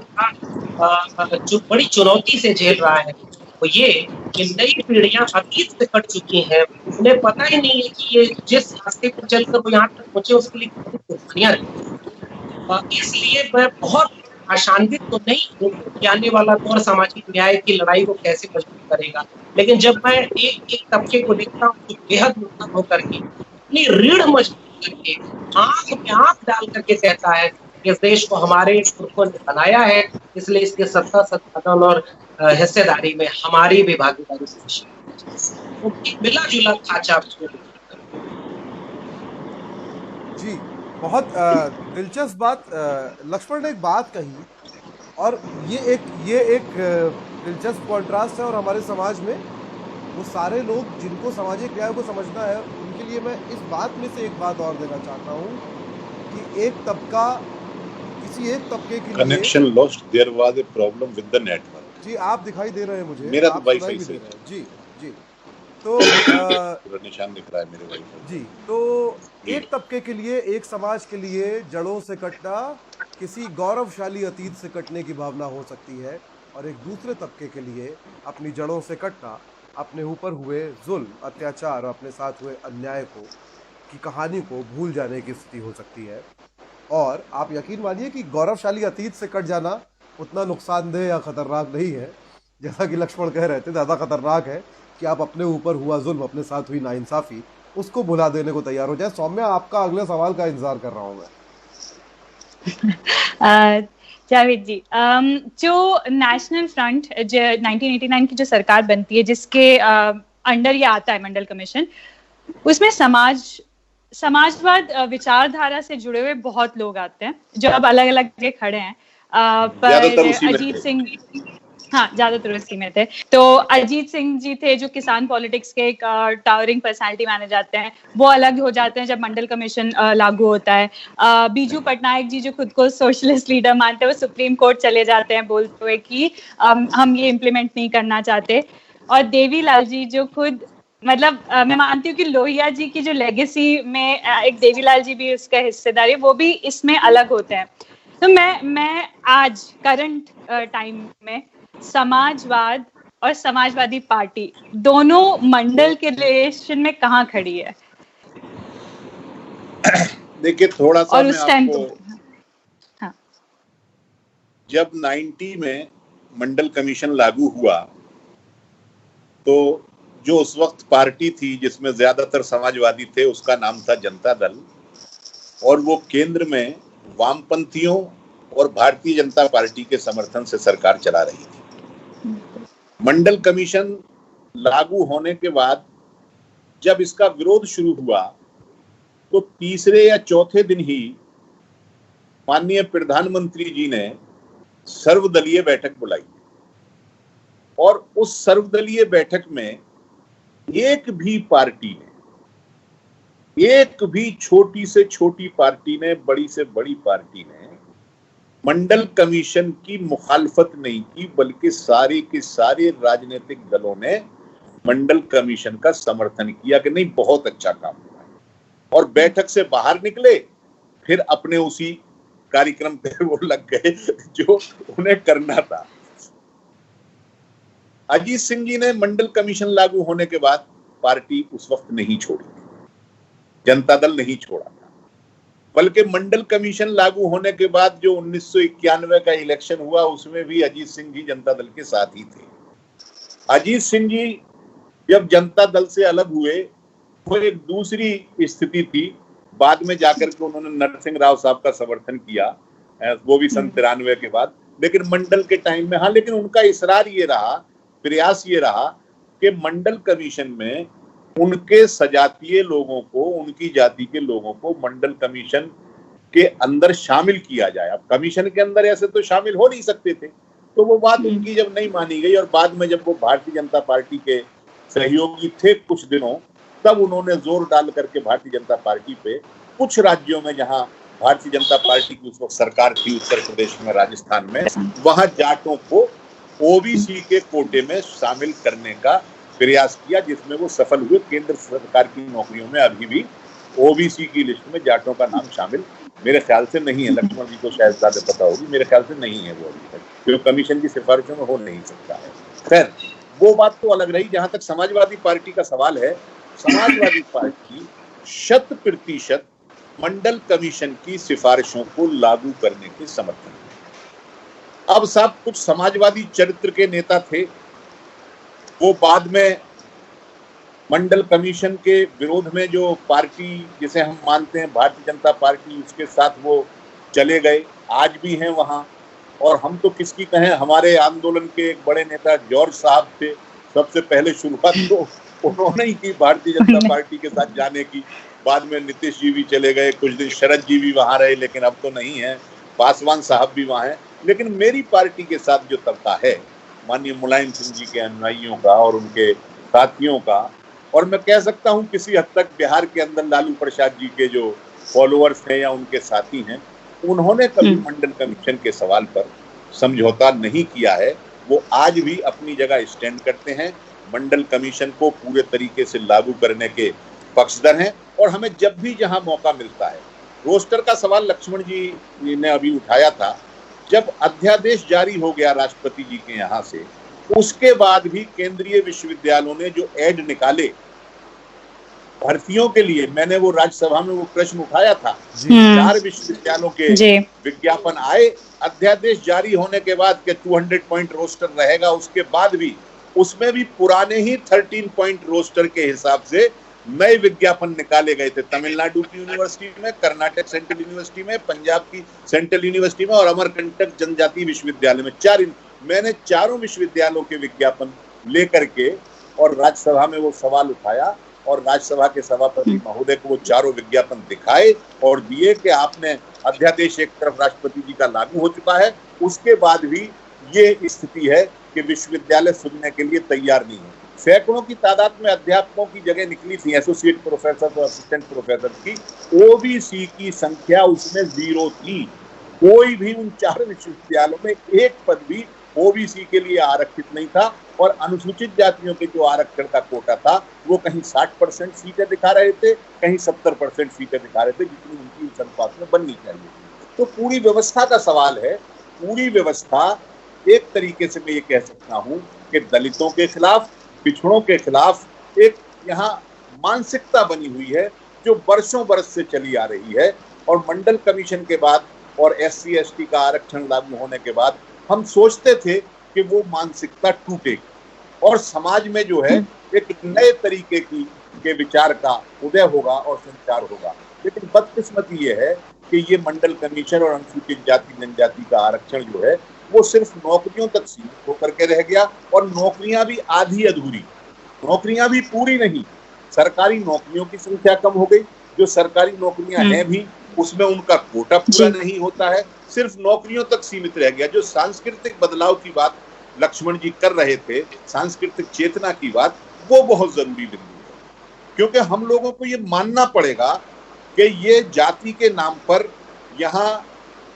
जो बड़ी चुनौती से झेल रहा है वो ये कि नई पीढ़ियां अतीत से कट चुकी हैं, उन्हें पता ही नहीं है कि ये जिस रास्ते पर चलकर वो यहाँ तक पहुंचे उसके लिए कितनी कुर्बानियां रही। इसलिए मैं बहुत आशान्वित तो नहीं हूँ कि आने वाला दौर सामाजिक न्याय की लड़ाई को कैसे मजबूत करेगा, लेकिन जब मैं एक तबके को देखता हूँ जो बेहद मुक्तक होकर के अपनी रीढ़ मजबूत करके आंख में आंख डाल करके कहता है कि इस देश को हमारे पुरखों ने बनाया है, इसलिए इसके सत्ता संसाधन और हिस्सेदारी में हमारी भी भागीदारी तो मिला जुला खाचा। जी बहुत दिलचस्प बात लक्ष्मण ने एक बात कही, और ये एक दिलचस्प कॉन्ट्रास्ट है। और हमारे समाज में वो सारे लोग जिनको सामाजिक न्याय को समझना है उनके लिए मैं इस बात में से एक बात और देना चाहता हूँ कि एक तबका किसी एक तबके के लिए connection lost, there was a problem with the network. जी आप दिखाई दे रहे हैं मुझे, मेरा तो वाईफाई से जी जी तो निशान दिख रहा है मेरे वाईफाई जी। तो एक तबके के लिए, एक समाज के लिए जड़ों से कटना किसी गौरवशाली अतीत से कटने की भावना हो सकती है, और एक दूसरे तबके के लिए अपनी जड़ों से कटना अपने ऊपर हुए जुल्म, अत्याचार, अपने साथ हुए अन्याय की कहानी को भूल जाने की स्थिति हो सकती है। और आप यकीन मानिए कि गौरवशाली अतीत से कट जाना उतना नुकसानदेह या खतरनाक नहीं है, जैसा कि लक्ष्मण कह रहे थे, ज़्यादा खतरनाक है कि आप अपने ऊपर हुआ जुल्म, अपने साथ हुई नाइंसाफ़ी, उसको भुला देने को तैयार हो जाए। सौम्या, आपका अगले सवाल का इंतजार कर रहा हूँ मैं। जावेद जी, जो नेशनल फ्रंट जो 1989 की जो सरकार बनती है, जिसके अंडर ये आता है मंडल कमीशन, उसमें समाजवाद विचारधारा से जुड़े हुए बहुत लोग आते हैं जो अब अलग अलग जगह खड़े हैं। पर अजीत सिंह, हाँ, ज्यादातर उसी में थे। तो अजीत सिंह जी थे जो किसान पॉलिटिक्स के एक टावरिंग पर्सनालिटी माने जाते हैं, वो अलग हो जाते हैं जब मंडल कमीशन लागू होता है। बीजू पटनायक जी जो खुद को सोशलिस्ट लीडर मानते हैं, वो सुप्रीम कोर्ट चले जाते हैं बोलते हुए कि हम ये इम्प्लीमेंट नहीं करना चाहते। और देवी लाल जी जो खुद मतलब मैं मानती हूँ कि लोहिया जी की जो लेगेसी में एक देवीलाल जी भी उसका हिस्सेदार है, वो भी इसमें अलग होते हैं। तो मैं आज करंट टाइम में समाजवाद और समाजवादी पार्टी दोनों मंडल के रिलेशन में कहाँ खड़ी है? देखिए थोड़ा सा और मैं उस टाइम आपको, हाँ, जब 90 में मंडल कमीशन लागू हुआ तो जो उस वक्त पार्टी थी जिसमें ज्यादातर समाजवादी थे उसका नाम था जनता दल, और वो केंद्र में वामपंथियों और भारतीय जनता पार्टी के समर्थन से सरकार चला रही थी। मंडल कमीशन लागू होने के बाद जब इसका विरोध शुरू हुआ तो तीसरे या चौथे दिन ही माननीय प्रधानमंत्री जी ने सर्वदलीय बैठक बुलाई, और उस सर्वदलीय बैठक में एक भी पार्टी ने, एक भी छोटी से छोटी पार्टी ने, बड़ी से बड़ी पार्टी ने मंडल कमीशन की मुखालफत नहीं की, बल्कि सारे के सारे राजनीतिक दलों ने मंडल कमीशन का समर्थन किया कि नहीं बहुत अच्छा काम हुआ है, और बैठक से बाहर निकले फिर अपने उसी कार्यक्रम पे वो लग गए जो उन्हें करना था। अजीत सिंह जी ने मंडल कमीशन लागू होने के बाद पार्टी उस वक्त नहीं छोड़ी, जनता दल नहीं छोड़ा था, बल्कि मंडल कमीशन लागू होने के बाद जो 1991 का इलेक्शन हुआ उसमें भी अजीत सिंह जी जनता दल के साथ ही थे। अजीत सिंह जी जब जनता दल से अलग हुए वो एक दूसरी स्थिति थी, बाद में जाकर के उन्होंने नरसिंह राव साहब का समर्थन किया, वो भी सन 93 के बाद, लेकिन मंडल के टाइम में हाँ, लेकिन उनका इसरार ये रहा, प्रयास ये रहा कि मंडल कमीशन में उनके सजातीय लोगों को, उनकी जाति के लोगों को मंडल कमीशन के अंदर शामिल किया जाए। अब कमीशन के अंदर ऐसे तो शामिल हो नहीं सकते थे, तो वो बात उनकी जब नहीं मानी गई और बाद में जब वो भारतीय जनता पार्टी के सहयोगी थे कुछ दिनों, तब उन्होंने जोर डाल करके भारतीय जनता पार्टी पे कुछ राज्यों में जहां भारतीय जनता पार्टी की उस वक्त सरकार थी, उत्तर प्रदेश में, राजस्थान में, वहां जाटों को ओबीसी के कोटे में शामिल करने का प्रयास किया, जिसमें वो सफल हुए। केंद्र सरकार की नौकरियों में अभी भी ओबीसी की लिस्ट में जाटों का नाम शामिल मेरे ख्याल से नहीं है, लक्ष्मण जी को शायद ज्यादा पता होगी, मेरे ख्याल से नहीं है वो अभी तक, क्योंकि कमीशन की सिफारिशों में हो नहीं सकता है। खैर वो बात तो अलग रही। जहां तक समाजवादी पार्टी का सवाल है, समाजवादी पार्टी 100% मंडल कमीशन की सिफारिशों को लागू करने के समर्थन में। अब साहब कुछ समाजवादी चरित्र के नेता थे, वो बाद में मंडल कमीशन के विरोध में जो पार्टी जिसे हम मानते हैं भारतीय जनता पार्टी, उसके साथ वो चले गए, आज भी हैं वहां। और हम तो किसकी कहें, हमारे आंदोलन के एक बड़े नेता जॉर्ज साहब थे, सबसे पहले शुरुआत तो उन्होंने ही की भारतीय जनता पार्टी के साथ जाने की। बाद में नीतीश जी भी चले गए, कुछ दिन शरद जी भी वहां रहे, लेकिन अब तो नहीं है, पासवान साहब भी वहां हैं। लेकिन मेरी पार्टी के साथ जो तबका है माननीय मुलायम सिंह जी के अनुयायियों का और उनके साथियों का, और मैं कह सकता हूं किसी हद तक बिहार के अंदर लालू प्रसाद जी के जो फॉलोअर्स हैं या उनके साथी हैं, उन्होंने कभी मंडल कमीशन के सवाल पर समझौता नहीं किया है। वो आज भी अपनी जगह स्टैंड करते हैं, मंडल कमीशन को पूरे तरीके से लागू करने के पक्षधर हैं। और हमें जब भी जहां मौका मिलता है, रोस्टर का सवाल लक्ष्मण जी ने अभी उठाया था, जब अध्यादेश जारी हो गया राष्ट्रपति जी के यहाँ से, उसके बाद भी केंद्रीय विश्वविद्यालयों ने जो एड निकाले भर्तियों के लिए, मैंने वो राज्यसभा में वो प्रश्न उठाया था, 4 विश्वविद्यालयों के विज्ञापन आए अध्यादेश जारी होने के बाद के 200 पॉइंट रोस्टर रहेगा, उसके बाद भी उसमें भी पुराने ही 13 पॉइंट रोस्टर के हिसाब से नए विज्ञापन निकाले गए थे। तमिलनाडु की यूनिवर्सिटी में, कर्नाटक सेंट्रल यूनिवर्सिटी में, पंजाब की सेंट्रल यूनिवर्सिटी में और अमरकंटक जनजाति विश्वविद्यालय में, 4 मैंने चारों विश्वविद्यालयों के विज्ञापन लेकर के और राज्यसभा में वो सवाल उठाया और राज्यसभा के सभापति महोदय को वो चारों विज्ञापन दिखाए और दिए कि आपने अध्यादेश एक तरफ राष्ट्रपति जी का लागू हो चुका है, उसके बाद भी ये स्थिति है कि विश्वविद्यालय सुनने के लिए तैयार नहीं है। सैकड़ों की तादाद में अध्यापकों की जगह निकली थी, एसोसिएट प्रोफेसर और असिस्टेंट प्रोफेसर की, ओबीसी की संख्या उसमें 0 थी। कोई भी उन 4 विश्वविद्यालयों में एक पद भी ओबीसी के लिए आरक्षित नहीं था। और अनुसूचित जातियों के जो आरक्षण का कोटा था वो कहीं 60% सीटें दिखा रहे थे, कहीं 70% सीटें दिखा रहे थे, जितनी उनकी उस अनुपात में बननी चाहिए। तो पूरी व्यवस्था का सवाल है। पूरी व्यवस्था एक तरीके से मैं ये कह सकता हूँ कि दलितों के खिलाफ, पिछड़ों के खिलाफ एक यहाँ मानसिकता बनी हुई है जो वर्षों बरस से चली आ रही है। और मंडल कमीशन के बाद और SC ST का आरक्षण लागू होने के बाद हम सोचते थे कि वो मानसिकता टूटेगी और समाज में जो है एक नए तरीके के विचार का उदय होगा और संचार होगा। लेकिन बदकिस्मती ये है कि ये मंडल कमीशन और अनुसूचित जाति जनजाति का आरक्षण जो है वो सिर्फ नौकरियों तक सीमित होकर के रह गया और नौकरियां भी आधी अधूरी, नौकरियां भी पूरी नहीं। सरकारी नौकरियों की संख्या कम हो गई, जो सरकारी नौकरियां हैं भी उसमें उनका कोटा पूरा नहीं होता है, सिर्फ नौकरियों तक सीमित रह गया। जो सांस्कृतिक बदलाव की बात लक्ष्मण जी कर रहे थे, सांस्कृतिक चेतना की बात, वो बहुत जरूरी बिंदु है, क्योंकि हम लोगों को ये मानना पड़ेगा कि ये जाति के नाम पर यहाँ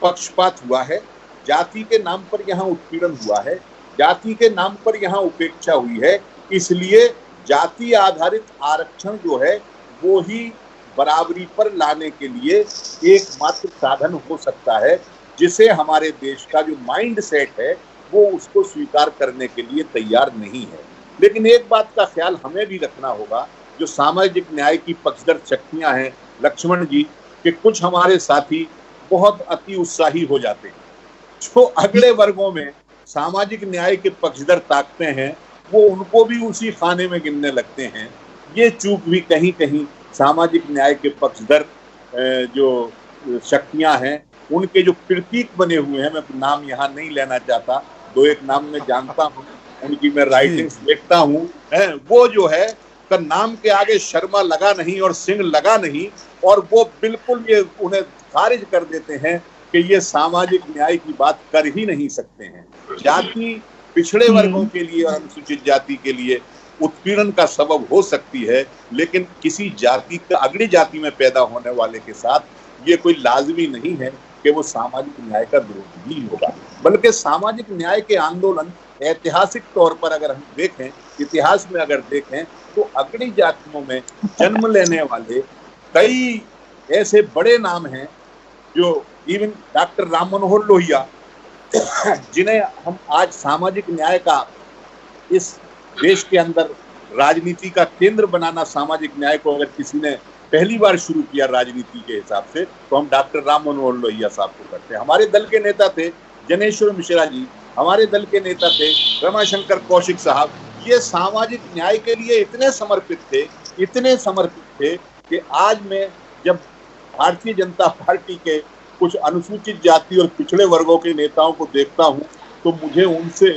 पक्षपात हुआ है, जाति के नाम पर यहाँ उत्पीड़न हुआ है, जाति के नाम पर यहाँ उपेक्षा हुई है। इसलिए जाति आधारित आरक्षण जो है वो ही बराबरी पर लाने के लिए एकमात्र साधन हो सकता है, जिसे हमारे देश का जो माइंड सेट है वो उसको स्वीकार करने के लिए तैयार नहीं है। लेकिन एक बात का ख्याल हमें भी रखना होगा, जो सामाजिक न्याय की पक्षधर शक्तियां हैं लक्ष्मण जी, कि कुछ हमारे साथी बहुत अति उत्साही हो जाते हैं, जो अगले वर्गों में सामाजिक न्याय के पक्षधर ताकते हैं वो उनको भी उसी खाने में गिनने लगते हैं। ये चूक भी कहीं कहीं सामाजिक न्याय के पक्षधर जो शक्तियां हैं उनके जो प्रतीक बने हुए हैं, मैं नाम यहाँ नहीं लेना चाहता, 2-1 नाम मैं जानता हूँ, उनकी मैं राइटिंग्स देखता हूँ, वो जो है का नाम के आगे शर्मा लगा नहीं और सिंह लगा नहीं, और वो बिल्कुल ये उन्हें खारिज कर देते हैं कि ये सामाजिक न्याय की बात कर ही नहीं सकते हैं। जाति पिछड़े वर्गों के लिए और अनुसूचित जाति के लिए उत्पीड़न का सबब हो सकती है, लेकिन किसी जाति का अगली जाति में पैदा होने वाले के साथ ये कोई लाजमी नहीं है कि वो सामाजिक न्याय का विरोधी ही होगा। बल्कि सामाजिक न्याय के आंदोलन ऐतिहासिक तौर पर अगर हम देखें, इतिहास में अगर देखें, तो अगली जातियों में जन्म लेने वाले कई ऐसे बड़े नाम हैं, जो इवन डॉक्टर राम मनोहर लोहिया, जिन्हें हम आज सामाजिक न्याय का इस देश के अंदर राजनीति का केंद्र बनाना, सामाजिक न्याय को अगर किसी ने पहली बार शुरू किया राजनीति के हिसाब से, तो हम डॉक्टर राम मनोहर लोहिया साहब को करते हैं। हमारे दल के नेता थे जनेश्वर मिश्रा जी, हमारे दल के नेता थे रमाशंकर कौशिक साहब। ये सामाजिक न्याय के लिए इतने समर्पित थे कि आज मैं जब भारतीय जनता पार्टी के कुछ अनुसूचित जाति और पिछड़े वर्गों के नेताओं को देखता हूं, तो मुझे उनसे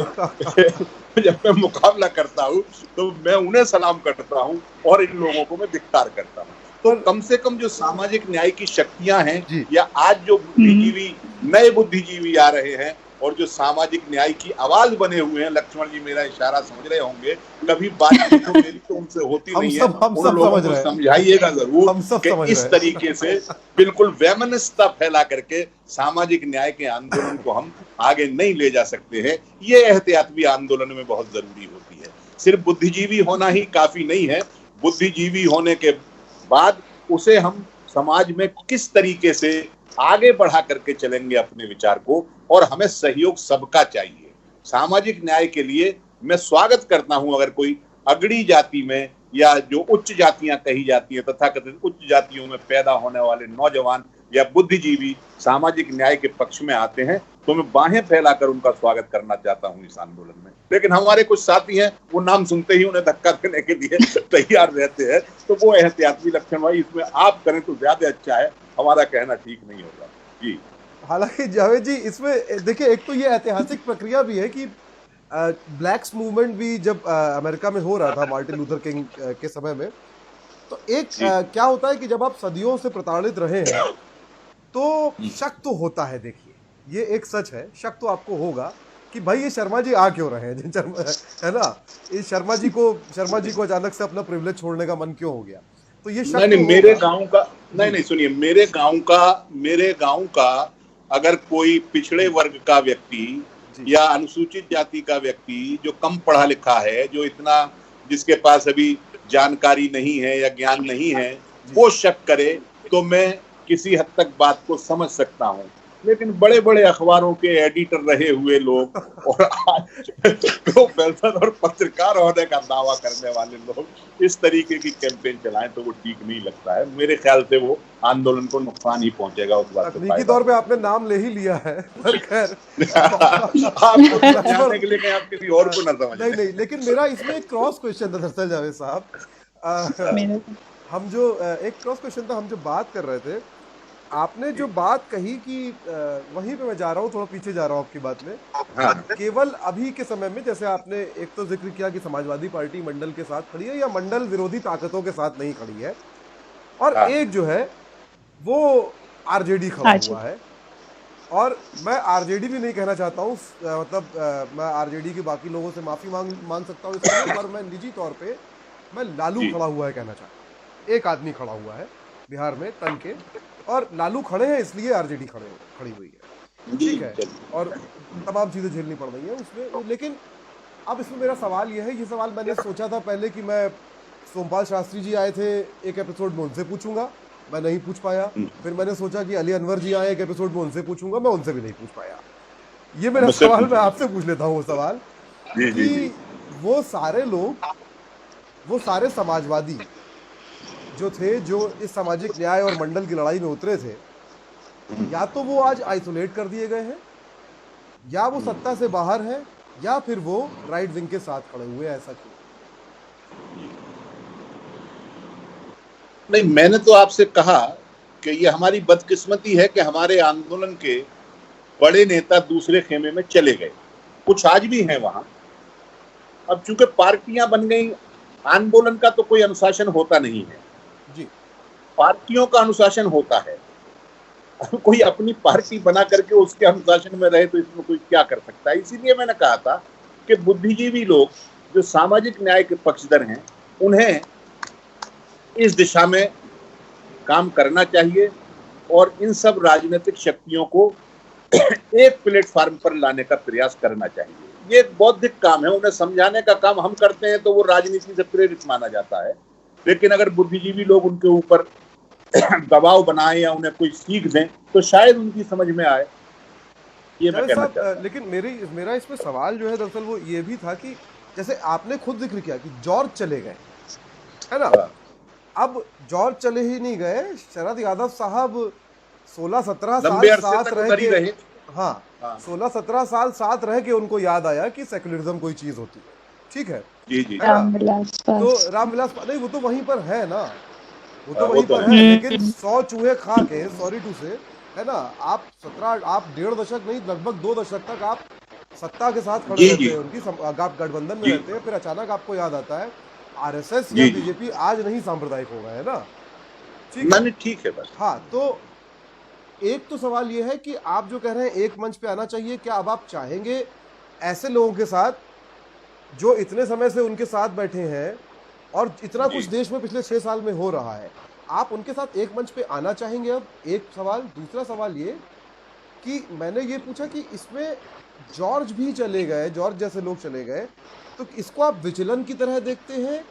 जब मैं मुकाबला करता हूं तो मैं उन्हें सलाम करता हूं और इन लोगों को मैं धिक्कार करता हूं। तो कम से कम जो सामाजिक न्याय की शक्तियां हैं, या आज जो बुद्धिजीवी, नए बुद्धिजीवी आ रहे हैं और जो सामाजिक न्याय की आवाज बने हुए हैं, लक्ष्मण जी मेरा इशारा समझ रहे होंगे, कभी बातचीत तो मेरी तो उनसे होती नहीं है, उन लोगों को समझाइएगा जरूर कि इस तरीके से बिल्कुल वैमनस्यता फैला करके सामाजिक न्याय के आंदोलन को हम आगे नहीं ले जा सकते हैं। ये एहतियात भी आंदोलन में बहुत जरूरी होती है। सिर्फ बुद्धिजीवी होना ही काफी नहीं है, बुद्धिजीवी होने के बाद उसे हम समाज में किस तरीके से आगे बढ़ा करके चलेंगे अपने विचार को, और हमें सहयोग सबका चाहिए। सामाजिक न्याय के लिए मैं स्वागत करता हूं अगर कोई अगड़ी जाति में या जो उच्च जातियां कही जाती है, तथाकथित उच्च जातियों में पैदा होने वाले नौजवान या बुद्धिजीवी सामाजिक न्याय के पक्ष में आते हैं, तो मैं बाहें फैलाकर उनका स्वागत करना चाहता हूं इस आंदोलन में। लेकिन हमारे कुछ साथी हैं, वो नाम सुनते ही उन्हें धक्का देने के लिए तैयार रहते हैं, तो वो एहतियाती लक्षण भाई इसमें आप करें तो ज्यादा अच्छा है, हमारा कहना ठीक नहीं होगा जी। हालांकि जावेद जी, इसमें देखिए एक तो ये ऐतिहासिक प्रक्रिया भी है कि ब्लैक्स मूवमेंट भी जब अमेरिका में हो रहा था मार्टिन लूथर किंग के समय में, तो एक क्या होता है कि जब आप सदियों से प्रताड़ित रहे हैं तो शक तो होता है। देखिए ये एक सच है, शक तो आपको होगा कि भाई ये शर्मा जी आ क्यों रहे हैं, है ना, इस शर्मा जी को अचानक से अपना प्रिविलेज छोड़ने का मन क्यों हो गया। तो ये शक नहीं, मेरे गांव का नहीं सुनिए, मेरे गांव का अगर कोई पिछड़े वर्ग का व्यक्ति या अनुसूचित जाति का व्यक्ति जो कम पढ़ा लिखा है, जो इतना जिसके पास अभी जानकारी नहीं है या ज्ञान नहीं है, वो शक करे तो मैं किसी हद तक बात को समझ सकता हूँ। लेकिन बड़े बड़े अखबारों के एडिटर रहे हुए लोग और आज प्रोफेसर और पत्रकार होने का दावा करने वाले लोग इस तरीके की कैंपेन चलाएं तो वो ठीक नहीं लगता है। मेरे ख्याल से वो आंदोलन को नुकसान ही पहुंचेगा। उस बात तकनीकी तौर पे आपने नाम ले ही लिया है, पर खैर आपको समझाने के लिए कहीं आप किसी और को ना समझ। नहीं, लेकिन मेरा इसमें एक क्रॉस क्वेश्चन था दरअसल जावेद साहब। हम जो एक क्रॉस क्वेश्चन था, हम जो बात कर रहे थे, आपने जो बात कही कि वहीं पे मैं जा रहा हूँ, थोड़ा पीछे जा रहा हूँ आपकी बात में। हाँ। केवल अभी के समय में, जैसे आपने एक तो जिक्र किया कि समाजवादी पार्टी मंडल के साथ खड़ी है या मंडल विरोधी ताकतों के साथ नहीं खड़ी है, और हाँ। एक जो है वो आरजेडी खड़ा हुआ है। और मैं आरजेडी भी नहीं कहना चाहता हूँ, मतलब मैं आरजेडी के बाकी लोगों से माफी मांग सकता हूँ इसमें, पर मैं निजी तौर पे मैं लालू खड़ा हुआ है कहना चाहता हूँ। एक आदमी खड़ा हुआ है बिहार में तन के, और लालू खड़े हैं इसलिए आरजेडी खड़ी हुई है, ठीक है, और तमाम चीजें झेलनी पड़ रही है उसमें। लेकिन अब इसमें मेरा सवाल यह है, ये सवाल मैंने सोचा था पहले कि मैं सोमपाल शास्त्री जी आए थे एक एपिसोड में उनसे पूछूंगा, मैं नहीं पूछ पाया। फिर मैंने सोचा कि अली अनवर जी आए एक एपिसोड में उनसे पूछूंगा, मैं उनसे भी नहीं पूछ पाया। ये मेरा सवाल मैं आपसे पूछ लेता हूँ, वो सवाल कि वो सारे लोग, वो सारे समाजवादी जो थे, जो इस सामाजिक न्याय और मंडल की लड़ाई में उतरे थे, या तो वो आज आइसोलेट कर दिए गए हैं, या वो सत्ता से बाहर है, या फिर वो राइट विंग के साथ खड़े हुए। ऐसा क्यों? नहीं, मैंने तो आपसे कहा कि ये हमारी बदकिस्मती है कि हमारे आंदोलन के बड़े नेता दूसरे खेमे में चले गए। कुछ आज भी हैं वहां। अब चूंकि पार्टियां बन गई, आंदोलन का तो कोई अनुशासन होता नहीं है जी, पार्टियों का अनुशासन होता है। कोई अपनी पार्टी बना करके उसके अनुशासन में रहे तो इसमें कोई क्या कर सकता है। इसीलिए मैंने कहा था कि बुद्धिजीवी लोग जो सामाजिक न्याय के पक्षधर हैं, उन्हें इस दिशा में काम करना चाहिए और इन सब राजनीतिक शक्तियों को एक प्लेटफॉर्म पर लाने का प्रयास करना चाहिए। ये एक बौद्धिक काम है, उन्हें समझाने का काम हम करते हैं तो वो राजनीति से प्रेरित माना जाता है। लेकिन अगर बुद्धिजीवी लोग उनके ऊपर दबाव बनाएं या उन्हें कोई सीख दें तो शायद उनकी समझ में आए। ये मैं कहना चाहता हूं। लेकिन मेरा इसमें सवाल जो है दरअसल वो ये भी था कि जैसे आपने खुद जिक्र किया कि जॉर्ज चले गए, है ना। अब जॉर्ज चले ही नहीं गए, शरद यादव साहब 16-17 साल साथ रहे। हाँ, 16-17 साल साथ रह के उनको याद आया कि सेक्युलरिज्म कोई चीज होती है, ठीक है। जी। तो रामविलास नहीं, वो तो वहीं पर है ना, वो तो वहीं पर है। लेकिन 100 चूहे खा के, सॉरी टू से, है ना, आप 1.5 दशक नहीं, लगभग 2 दशक तक आप सत्ता के साथ खड़े रहते हैं, उनकी आप गठबंधन में रहते हैं। फिर अचानक आपको याद आता है आरएसएस या बीजेपी आज नहीं सांप्रदायिक हो गए, है ना। ठीक है बस। हाँ, तो एक तो सवाल ये है कि आप जो कह रहे हैं एक मंच पे आना चाहिए, क्या अब आप चाहेंगे ऐसे लोगों के साथ जो इतने समय से उनके साथ बैठे हैं और इतना कुछ देश में पिछले 6 साल में हो रहा है, आप उनके साथ एक मंच पे आना चाहेंगे? अब एक सवाल। दूसरा सवाल ये कि मैंने ये पूछा कि इसमें जॉर्ज भी चले गए, जॉर्ज जैसे लोग चले गए, तो इसको आप विचलन की तरह देखते हैं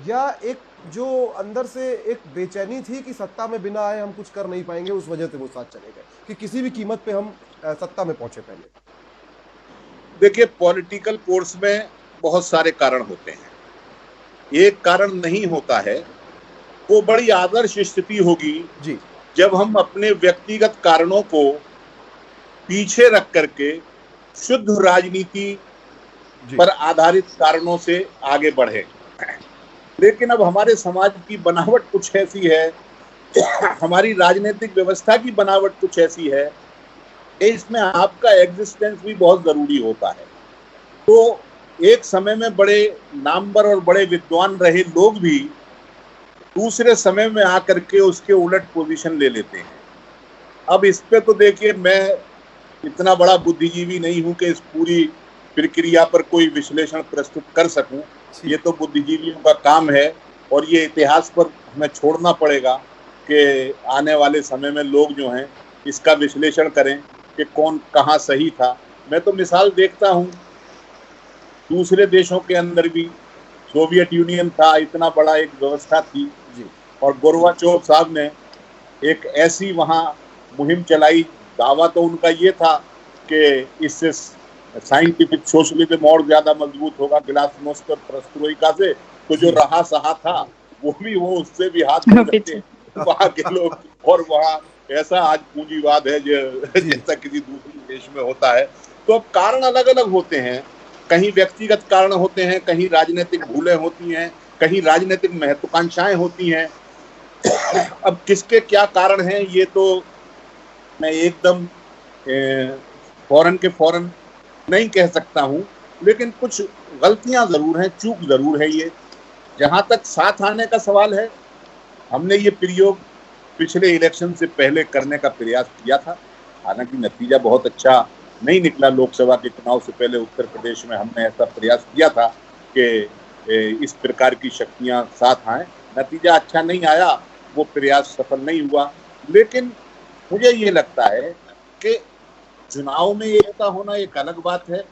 या एक जो अंदर से एक बेचैनी थी कि सत्ता में बिना आए हम कुछ कर नहीं पाएंगे, उस वजह से वो साथ चले गए कि किसी भी कीमत पे हम सत्ता में पहुंचे? पहले देखिए, पॉलिटिकल कोर्स में बहुत सारे कारण होते हैं। एक कारण नहीं होता है, वो बड़ी आदर्श स्थिति होगी जी, जब हम अपने व्यक्तिगत कारणों को पीछे रख करके शुद्ध राजनीति पर आधारित कारणों से आगे बढ़े। लेकिन अब हमारे समाज की बनावट कुछ ऐसी है, हमारी राजनीतिक व्यवस्था की बनावट कुछ ऐसी है, इसमें आपका एग्जिस्टेंस भी बहुत जरूरी होता है। तो एक समय में बड़े नामवर और बड़े विद्वान रहे लोग भी दूसरे समय में आकर के उसके उलट पोजीशन ले लेते हैं। अब इस पे तो देखिए, मैं इतना बड़ा बुद्धिजीवी नहीं हूं कि इस पूरी प्रक्रिया पर कोई विश्लेषण प्रस्तुत कर सकूं। ये तो बुद्धिजीवियों का काम है और ये इतिहास पर हमें छोड़ना पड़ेगा कि आने वाले समय में लोग जो हैं इसका विश्लेषण करें कि कौन कहाँ सही था मैं तो मिसाल देखता हूँ दूसरे देशों के अंदर भी, सोवियत यूनियन था, इतना बड़ा एक व्यवस्था थी जी। और गोर्बाचोव साहब ने एक ऐसी वहाँ मुहिम चलाई, दावा तो उनका ये था कि इससे साइंटिफिक सोशलिज्म और ज्यादा मजबूत होगा ग्लासनोस्ट और पेरेस्ट्रोइका से, तो जो रहा सहा था वो उससे भी हाथ धो देते वहाँ के लोग। और वहाँ ऐसा आज पूंजीवाद है जैसा किसी दूसरे देश में होता है। तो अब कारण अलग अलग होते हैं, कहीं व्यक्तिगत कारण होते हैं, कहीं राजनीतिक भूलें होती हैं, कहीं राजनीतिक महत्वाकांक्षाएं होती हैं। अब किसके क्या कारण हैं ये तो मैं एकदम फौरन के फौरन नहीं कह सकता हूं, लेकिन कुछ गलतियां जरूर हैं, चूक जरूर है ये। जहां तक साथ आने का सवाल है, हमने ये प्रयोग पिछले इलेक्शन से पहले करने का प्रयास किया था, हालांकि नतीजा बहुत अच्छा नहीं निकला। लोकसभा के चुनाव से पहले उत्तर प्रदेश में हमने ऐसा प्रयास किया था कि इस प्रकार की शक्तियां साथ आए, नतीजा अच्छा नहीं आया, वो प्रयास सफल नहीं हुआ। लेकिन मुझे ये लगता है कि चुनाव में एकता होना एक अलग बात है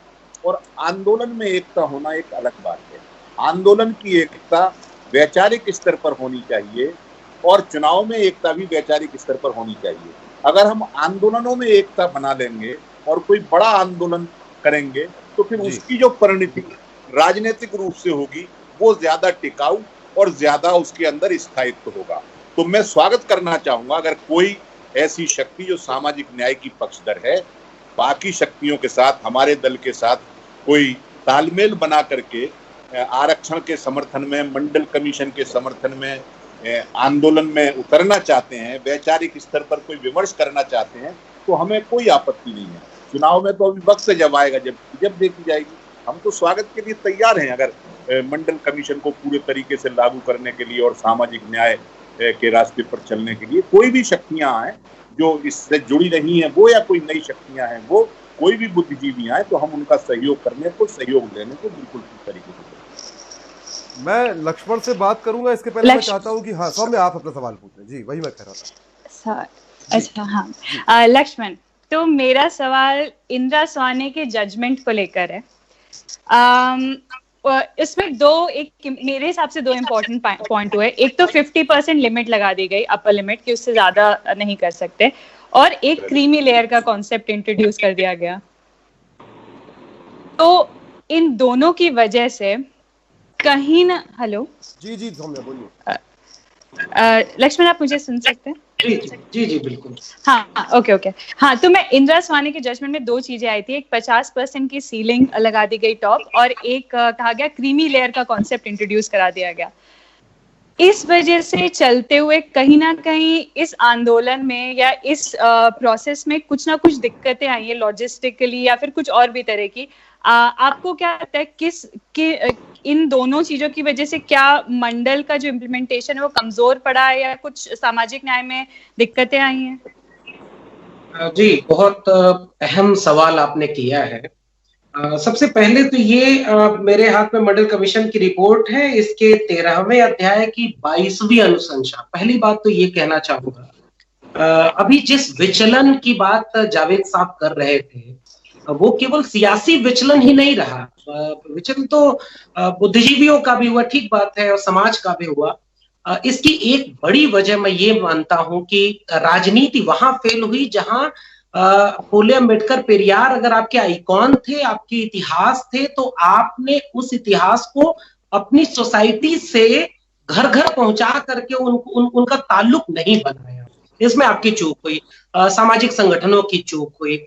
और आंदोलन में एकता होना एक अलग बात है। आंदोलन की एकता वैचारिक स्तर पर होनी चाहिए और चुनाव में एकता भी वैचारिक स्तर पर होनी चाहिए। अगर हम आंदोलनों में एकता बना लेंगे और कोई बड़ा आंदोलन करेंगे तो फिर उसकी जो परिणति राजनीतिक रूप से होगी वो ज्यादा टिकाऊ और ज्यादा उसके अंदर स्थायित्व होगा। तो मैं स्वागत करना चाहूंगा अगर कोई ऐसी शक्ति जो सामाजिक न्याय की पक्षधर है, बाकी शक्तियों के साथ, हमारे दल के साथ कोई तालमेल बना करके आरक्षण के समर्थन में, मंडल कमीशन के समर्थन में, आंदोलन में उतरना चाहते हैं, वैचारिक स्तर पर कोई विमर्श करना चाहते हैं, तो हमें कोई आपत्ति नहीं है। चुनाव में तो अभी वक्त जब आएगा जब देखी जाएगी। हम तो स्वागत के लिए तैयार हैं अगर मंडल कमीशन को पूरे तरीके से लागू करने के लिए और सामाजिक न्याय के रास्ते पर चलने के लिए कोई भी शक्तियां आए जो इससे जुड़ी नहीं है वो, या कोई नई शक्तियां हैं वो, कोई भी बुद्धिजीवी आए, तो हम उनका सहयोग करने को, सहयोग लेने को बिल्कुल ठीक तरीके से। मैं लक्ष्मण से बात करूंगा, इसके पहले मैं चाहता हूं कि हाँ सौम्य आप अपना सवाल पूछें। जी वही मैं कह रहा था। अच्छा हाँ, लक्ष्मण, तो मेरा सवाल इंदिरा स्वाने के जजमेंट को लेकर है। इसमें मेरे हिसाब से दो इम्पोर्टेंट पॉइंट हुए। एक तो 50% लिमिट लगा दी गई, अपर लिमिट, कि उससे ज्यादा नहीं कर सकते, और एक क्रीमी लेयर का कॉन्सेप्ट इंट्रोड्यूस कर दिया गया। तो इन दोनों की वजह से कहीं ना, हेलो जी सौम्या बोलिए। लक्ष्मण आप मुझे सुन सकते हैं? जी बिल्कुल। हाँ ओके। हाँ, तो मैं इंदिरा स्वाने के जजमेंट में दो चीजें आई थी। एक 50% की सीलिंग लगा दी गई टॉप, और एक कहा गया क्रीमी लेयर का कॉन्सेप्ट इंट्रोड्यूस करा दिया गया। इस वजह से चलते हुए कहीं ना कहीं इस आंदोलन में या इस प्रोसेस में कुछ ना कुछ दिक्कतें आई है, लॉजिस्टिकली या फिर कुछ और भी तरह की। आपको क्या लगता है इन दोनों चीजों की वजह से क्या मंडल का जो इम्प्लीमेंटेशन है वो कमजोर पड़ा है या कुछ सामाजिक न्याय में दिक्कतें आई हैं? जी, बहुत अहम सवाल आपने किया है। सबसे पहले तो ये मेरे हाथ में मंडल कमीशन की रिपोर्ट है, इसके 13वें अध्याय की 22वीं अनुशंसा। पहली बात तो ये कहना चाहूंगा, अभी जिस विचलन की बात जावेद साहब कर रहे थे वो केवल सियासी विचलन ही नहीं रहा, विचलन तो बुद्धिजीवियों का भी हुआ, ठीक बात है, और समाज का भी हुआ। इसकी एक बड़ी वजह मैं ये मानता हूं कि राजनीति वहां फेल हुई जहां फूले अम्बेडकर, पेरियार अगर आपके आइकॉन थे, आपके इतिहास थे, तो आपने उस इतिहास को अपनी सोसाइटी से घर घर पहुंचा करके उनका ताल्लुक नहीं बनाया। इसमें आपकी चूक हुई, सामाजिक संगठनों की चूक हुई।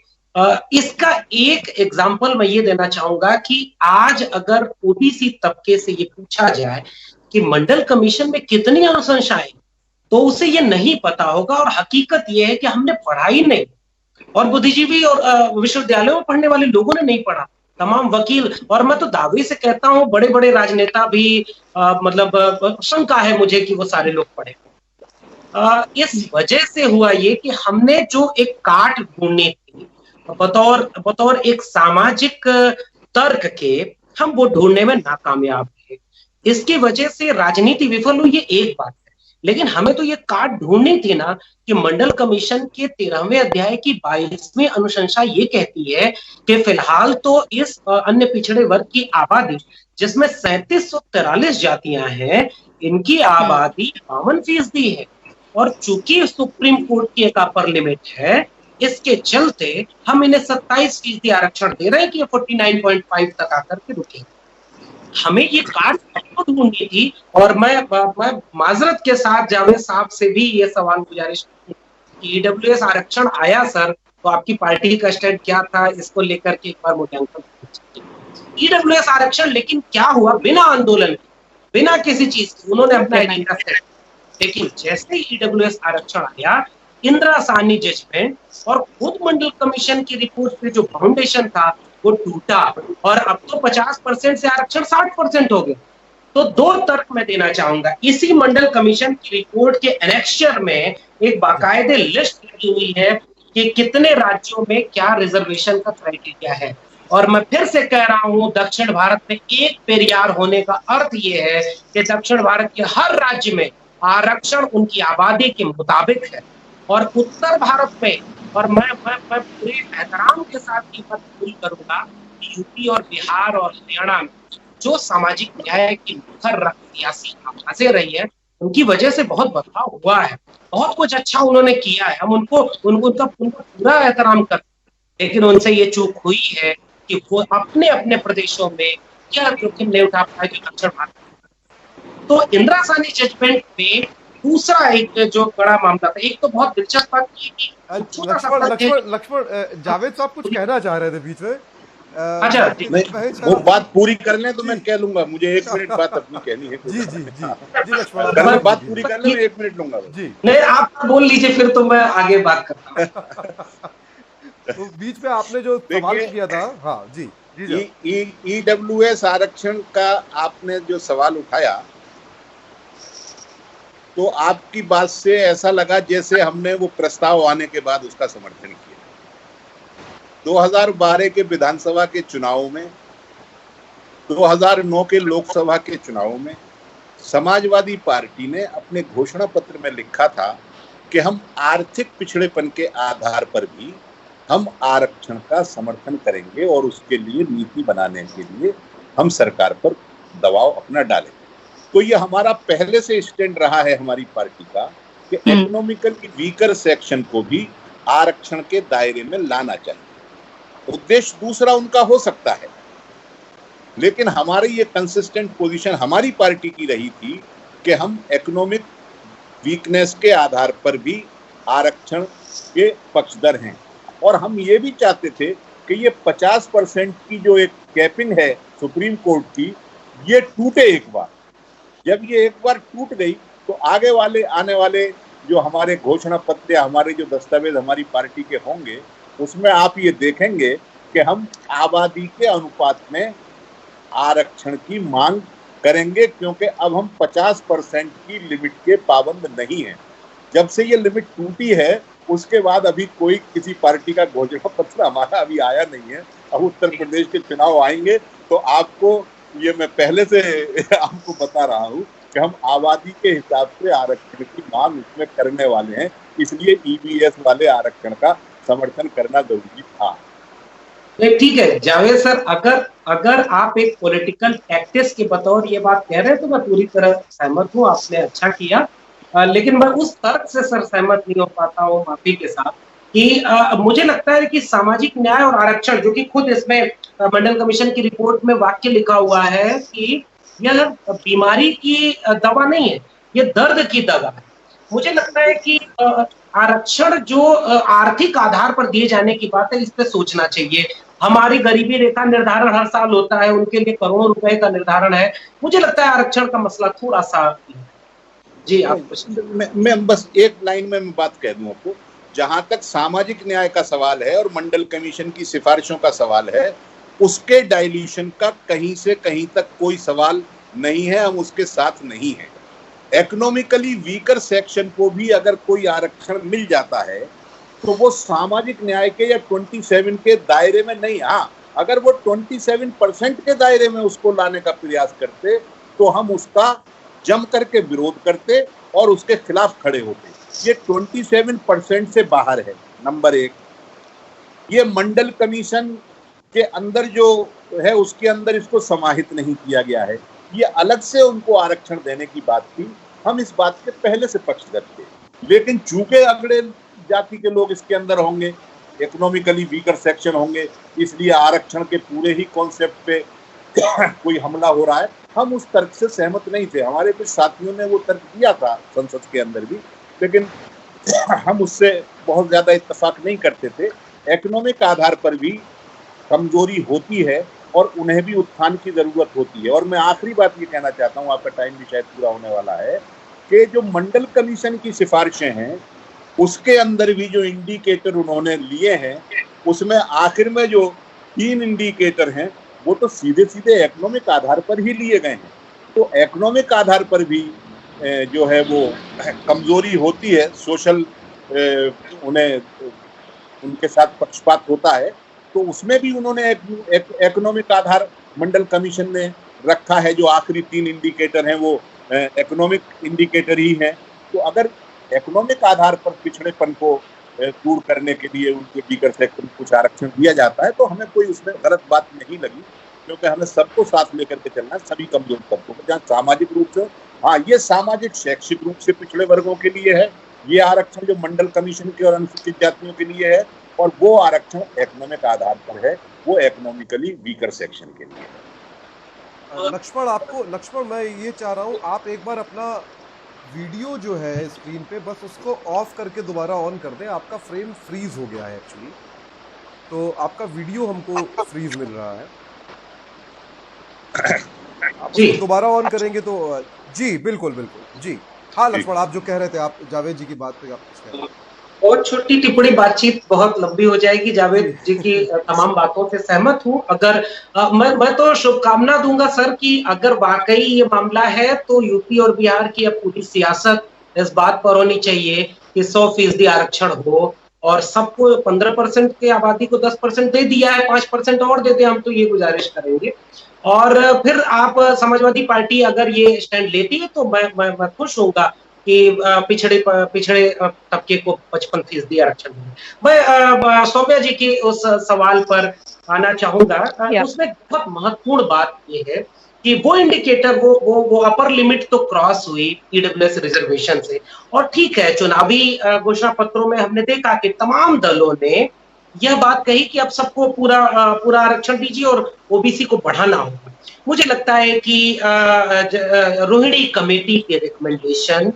इसका एक एग्जाम्पल मैं ये देना चाहूंगा कि आज अगर ओबीसी तबके से ये पूछा जाए कि मंडल कमीशन में कितनी अनुशंसाएं, तो उसे ये नहीं पता होगा। और हकीकत ये है कि हमने पढ़ाई नहीं, और बुद्धिजीवी और विश्वविद्यालयों में पढ़ने वाले लोगों ने नहीं पढ़ा, तमाम वकील, और मैं तो दावे से कहता हूं बड़े बड़े राजनेता भी, मतलब शंका है मुझे कि वो सारे लोग पढ़े। इस वजह से हुआ ये कि हमने जो एक काट ढूंढनी थी बतौर एक सामाजिक तर्क के, हम वो ढूंढने में नाकामयाब थे। इसकी वजह से राजनीति विफल हुई, ये एक बात है। लेकिन हमें तो ये काट ढूंढनी थी ना कि मंडल कमीशन के 13वें अध्याय की 22वीं अनुशंसा ये कहती है कि फिलहाल तो इस अन्य पिछड़े वर्ग की आबादी, जिसमें 3743 जातियां हैं, इनकी आबादी 52% है। और चूंकि सुप्रीम कोर्ट की एक अपर लिमिट है, इसके चलते हम इन्हें 27% आरक्षण दे रहे हैं कि ये 49.5 तक आकर के रुके। हमें ये काट ढूंढनी थी। और मैं माजरत के साथ जावेद साहब से भी ये सवाल गुजारिश कि ईडब्ल्यूएस आरक्षण आया सर, तो आपकी पार्टी का स्टैंड क्या था, इसको लेकर के एक बार मूल्यांकन। ईडब्ल्यूएस आरक्षण लेकिन क्या हुआ, बिना आंदोलन, बिना किसी चीज के उन्होंने अपना एजेंडा सेट। लेकिन जैसे ही ईडब्ल्यूएस आरक्षण आया, इंदिरा साहनी जजमेंट और खुद मंडल कमीशन की रिपोर्ट पे जो फाउंडेशन था वो टूटा, और अब तो 50% से आरक्षण 60% हो गया। तो दो तर्क मैं देना चाहूंगा। इसी मंडल कमीशन की रिपोर्ट के एनेक्चर में एक बाकायदे लिस्ट लगी हुई है कि कितने राज्यों में क्या रिजर्वेशन का क्राइटेरिया है। और मैं फिर से कह रहा हूं, दक्षिण भारत में एक पेरियार होने का अर्थ यह है कि दक्षिण भारत के हर राज्य में आरक्षण उनकी आबादी के मुताबिक है। और उत्तर भारत में, और मैं पूरे एहतराम के साथ ये बात पूरी करूंगा कि यूपी और बिहार और हरियाणा में जो सामाजिक न्याय की मुखर सियासी आवाजें रही है, उनकी वजह से बहुत बदलाव हुआ है, बहुत कुछ अच्छा उन्होंने किया है, हम उनका पूरा एहतराम करते हैं। लेकिन उनसे ये चूक हुई है कि वो अपने अपने प्रदेशों में क्या जोखिम नहीं उठा पाए जो दक्षिण भारत। तो इंदिरा साहनी जजमेंट में दूसरा एक जो बड़ा मामला था, एक तो बहुत दिलचस्प बात ये कि लक्ष्मण जावेद साहब कुछ कहना चाह रहे थे बीच में। अच्छा, वो बात पूरी कर लें तो मैं कह लूंगा, मुझे 1 मिनट बात अपनी कहनी है। जी जी जी जी लक्ष्मण, बात पूरी कर लें, 1 मिनट लूंगा जी। नहीं, आप बोल लीजिए फिर तो मैं आगे बात करता हूँ। तो बीच में आपने जो सवाल किया था, हाँ जी जी, ईडब्ल्यूएस आरक्षण का आपने जो सवाल उठाया, तो आपकी बात से ऐसा लगा जैसे हमने वो प्रस्ताव आने के बाद उसका समर्थन किया। 2012 के विधानसभा के चुनाव में, 2009 के लोकसभा के चुनाव में समाजवादी पार्टी ने अपने घोषणा पत्र में लिखा था कि हम आर्थिक पिछड़ेपन के आधार पर भी हम आरक्षण का समर्थन करेंगे और उसके लिए नीति बनाने के लिए हम सरकार पर दबाव अपना डालेंगे। तो ये हमारा पहले से स्टैंड रहा है हमारी पार्टी का कि इकोनॉमिकली वीकर सेक्शन को भी आरक्षण के दायरे में लाना चाहिए। उद्देश्य दूसरा उनका हो सकता है, लेकिन हमारी ये कंसिस्टेंट पोजीशन हमारी पार्टी की रही थी कि हम इकोनॉमिक वीकनेस के आधार पर भी आरक्षण के पक्षधर हैं। और हम ये भी चाहते थे कि ये 50% की जो एक कैपिंग है सुप्रीम कोर्ट की, ये टूटे एक बार। जब ये एक बार टूट गई तो आने वाले जो हमारे घोषणा पत्र, हमारे जो दस्तावेज हमारी पार्टी के होंगे, उसमें आप ये देखेंगे कि हम आबादी के अनुपात में आरक्षण की मांग करेंगे, क्योंकि अब हम 50% की लिमिट के पाबंद नहीं हैं। जब से ये लिमिट टूटी है उसके बाद अभी कोई किसी पार्टी का घोषणा पत्र हमारा अभी आया नहीं है। अब उत्तर प्रदेश के चुनाव आएंगे तो आपको ये मैं पहले से आपको बता रहा हूँ कि हम आबादी के हिसाब से आरक्षण की मांग उसमें करने वाले हैं, इसलिए ईबीएस वाले आरक्षण का समर्थन करना जरूरी था। ठीक है जावेद सर, अगर आप एक पॉलिटिकल टैक्टिक्स के बतौर ये बात कह रहे हैं तो मैं पूरी तरह सहमत हूँ, आपने अच्छा किया। लेकिन मैं उस तर्क से सर सहमत नहीं हो पाता हूँ, माफी के साथ, कि मुझे लगता है कि सामाजिक न्याय और आरक्षण, जो कि खुद इसमें मंडल कमीशन की रिपोर्ट में वाक्य लिखा हुआ है कि यह बीमारी की दवा नहीं है, ये दर्द की दवा है। मुझे लगता है कि आरक्षण जो आर्थिक आधार पर दिए जाने की बात है, इस पे सोचना चाहिए। हमारी गरीबी रेखा निर्धारण हर साल होता है, उनके लिए करोड़ों रुपए का निर्धारण है। मुझे लगता है आरक्षण का मसला थोड़ा सा जी। आप मैं बस एक लाइन में मैं बात कह दूं आपको, जहां तक सामाजिक न्याय का सवाल है और मंडल कमीशन की सिफारिशों का सवाल है, उसके डाइल्यूशन का कहीं से कहीं तक कोई सवाल नहीं है, हम उसके साथ नहीं हैं। इकोनॉमिकली वीकर सेक्शन को भी अगर कोई आरक्षण मिल जाता है तो वो सामाजिक न्याय के या 27 के दायरे में नहीं। हाँ, अगर वो 27% के दायरे में उसको लाने का प्रयास करते तो हम उसका जम करके विरोध करते और उसके खिलाफ खड़े होते। ये 27% से बाहर है, नंबर एक। ये मंडल कमीशन के अंदर जो है उसके अंदर इसको समाहित नहीं किया गया है। ये अलग से उनको आरक्षण देने की बात थी, हम इस बात के पहले से पक्षधर थे, लेकिन चूंकि अगड़े जाति के लोग इसके अंदर होंगे, इकोनॉमिकली वीकर सेक्शन होंगे, इसलिए आरक्षण के पूरे ही कॉन्सेप्ट पे कोई हमला हो रहा है। हम उस तर्क से सहमत नहीं थे, हमारे कुछ साथियों ने वो तर्क दिया था संसद के अंदर भी, लेकिन हम उससे बहुत ज्यादा इत्तेफाक नहीं करते थे। इकोनॉमिक आधार पर भी कमजोरी होती है और उन्हें भी उत्थान की जरूरत होती है। और मैं आखिरी बात ये कहना चाहता हूँ, आपका टाइम भी शायद पूरा होने वाला है, कि जो मंडल कमीशन की सिफारिशें हैं उसके अंदर भी जो इंडिकेटर उन्होंने लिए हैं, उसमें आखिर में जो 3 इंडिकेटर हैं वो तो सीधे सीधे इकोनॉमिक आधार पर ही लिए गए हैं। तो इकोनॉमिक आधार पर भी जो है वो कमजोरी होती है, सोशल उन्हें उनके साथ पक्षपात होता है। तो उसमें भी उन्होंने एक इकोनॉमिक आधार मंडल कमीशन ने रखा है। जो आखिरी 3 इंडिकेटर हैं वो इकोनॉमिक इंडिकेटर ही हैं। तो अगर इकोनॉमिक आधार पर पिछड़ेपन को दूर करने के लिए उनके वीकर सेक्टर में कुछ आरक्षण दिया जाता है तो हमें कोई उसमें गलत बात नहीं लगी, क्योंकि हमें सबको साथ लेकर के चलना, सभी कमजोर तबकों को, जहाँ सामाजिक रूप से, हाँ ये सामाजिक शैक्षिक रूप से पिछड़े वर्गों के लिए है ये आरक्षण जो मंडल कमीशन के और अनुसूचित जातियों के लिए है, और वो आरक्षण इकोनॉमिक आधार पर है, वो इकोनॉमिकली वीकर सेक्शन के लिए है। लक्ष्मण मैं ये चाह रहा हूँ, आप एक बार अपना वीडियो जो है स्क्रीन पे बस उसको ऑफ करके दोबारा ऑन कर दें। आपका फ्रेम फ्रीज हो गया है एक्चुअली, तो आपका वीडियो हमको फ्रीज मिल रहा है। आप उसको दोबारा ऑन करेंगे तो जी बिल्कुल जी। हाँ लक्ष्मण, आप जो कह रहे थे, आप जावेद जी की बात पे आप कुछ कह रहे थे। बहुत छोटी टिप्पणी, बातचीत बहुत लंबी हो जाएगी। जावेद जी की तमाम बातों से सहमत हूं। अगर मैं तो शुभकामना दूंगा सर कि अगर वाकई ये मामला है तो यूपी और बिहार की अब पूरी सियासत इस बात पर होनी चाहिए कि 100% आरक्षण हो, और सबको 15% की आबादी को 10% दे दिया है, 5% और दे दे, हम तो ये गुजारिश करेंगे। और फिर आप समाजवादी पार्टी अगर ये स्टैंड लेती है तो मैं खुश होऊंगा कि पिछड़े तबके को 55% आरक्षण मिले। मैं सौम्या जी की उस सवाल पर आना चाहूंगा। उसमें बहुत महत्वपूर्ण बात ये है कि वो इंडिकेटर वो अपर लिमिट तो क्रॉस हुई ईडब्ल्यूएस रिजर्वेशन से, और ठीक है, चुनावी घोषणा पत्रों में हमने देखा कि तमाम दलों ने यह बात कही कि अब सबको पूरा आरक्षण दीजिए और ओबीसी को बढ़ाना होगा। मुझे लगता है कि रोहिणी कमेटी के रिकमेंडेशन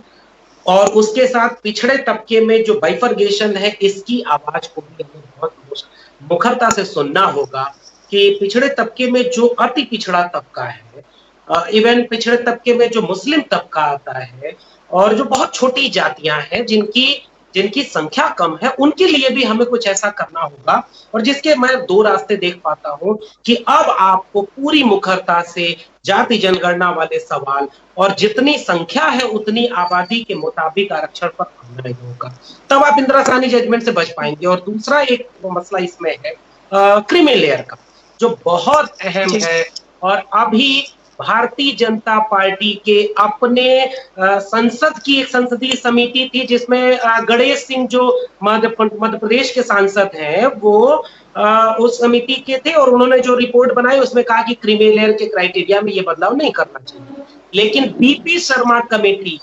और उसके साथ पिछड़े तबके में जो बाइफरगेशन है, इसकी आवाज को भी हमें बहुत मुखरता से सुनना होगा कि पिछड़े तबके में जो अति पिछड़ा तबका है, इवन पिछड़े तबके में जो मुस्लिम तबका आता है, और जो बहुत छोटी जातियां हैं जिनकी संख्या कम है, उनके लिए भी हमें कुछ ऐसा करना होगा। और जिसके मैं 2 रास्ते देख पाता हूं कि अब आपको पूरी मुखरता से जाति जनगणना वाले सवाल और जितनी संख्या है उतनी आबादी के मुताबिक आरक्षण पर आना ही होगा, तब आप इंदिरा साहनी जजमेंट से बच पाएंगे। और दूसरा एक मसला इसमें है क्रीमी लेयर का, जो बहुत अहम है। और अभी भारतीय जनता पार्टी के अपने संसद की एक संसदीय समिति थी जिसमें गणेश सिंह जो मध्य प्रदेश के सांसद हैं वो उस समिति के थे, और उन्होंने जो रिपोर्ट बनाई उसमें कहा कि क्रीमी लेयर के क्राइटेरिया में ये बदलाव नहीं करना चाहिए। लेकिन बीपी शर्मा कमेटी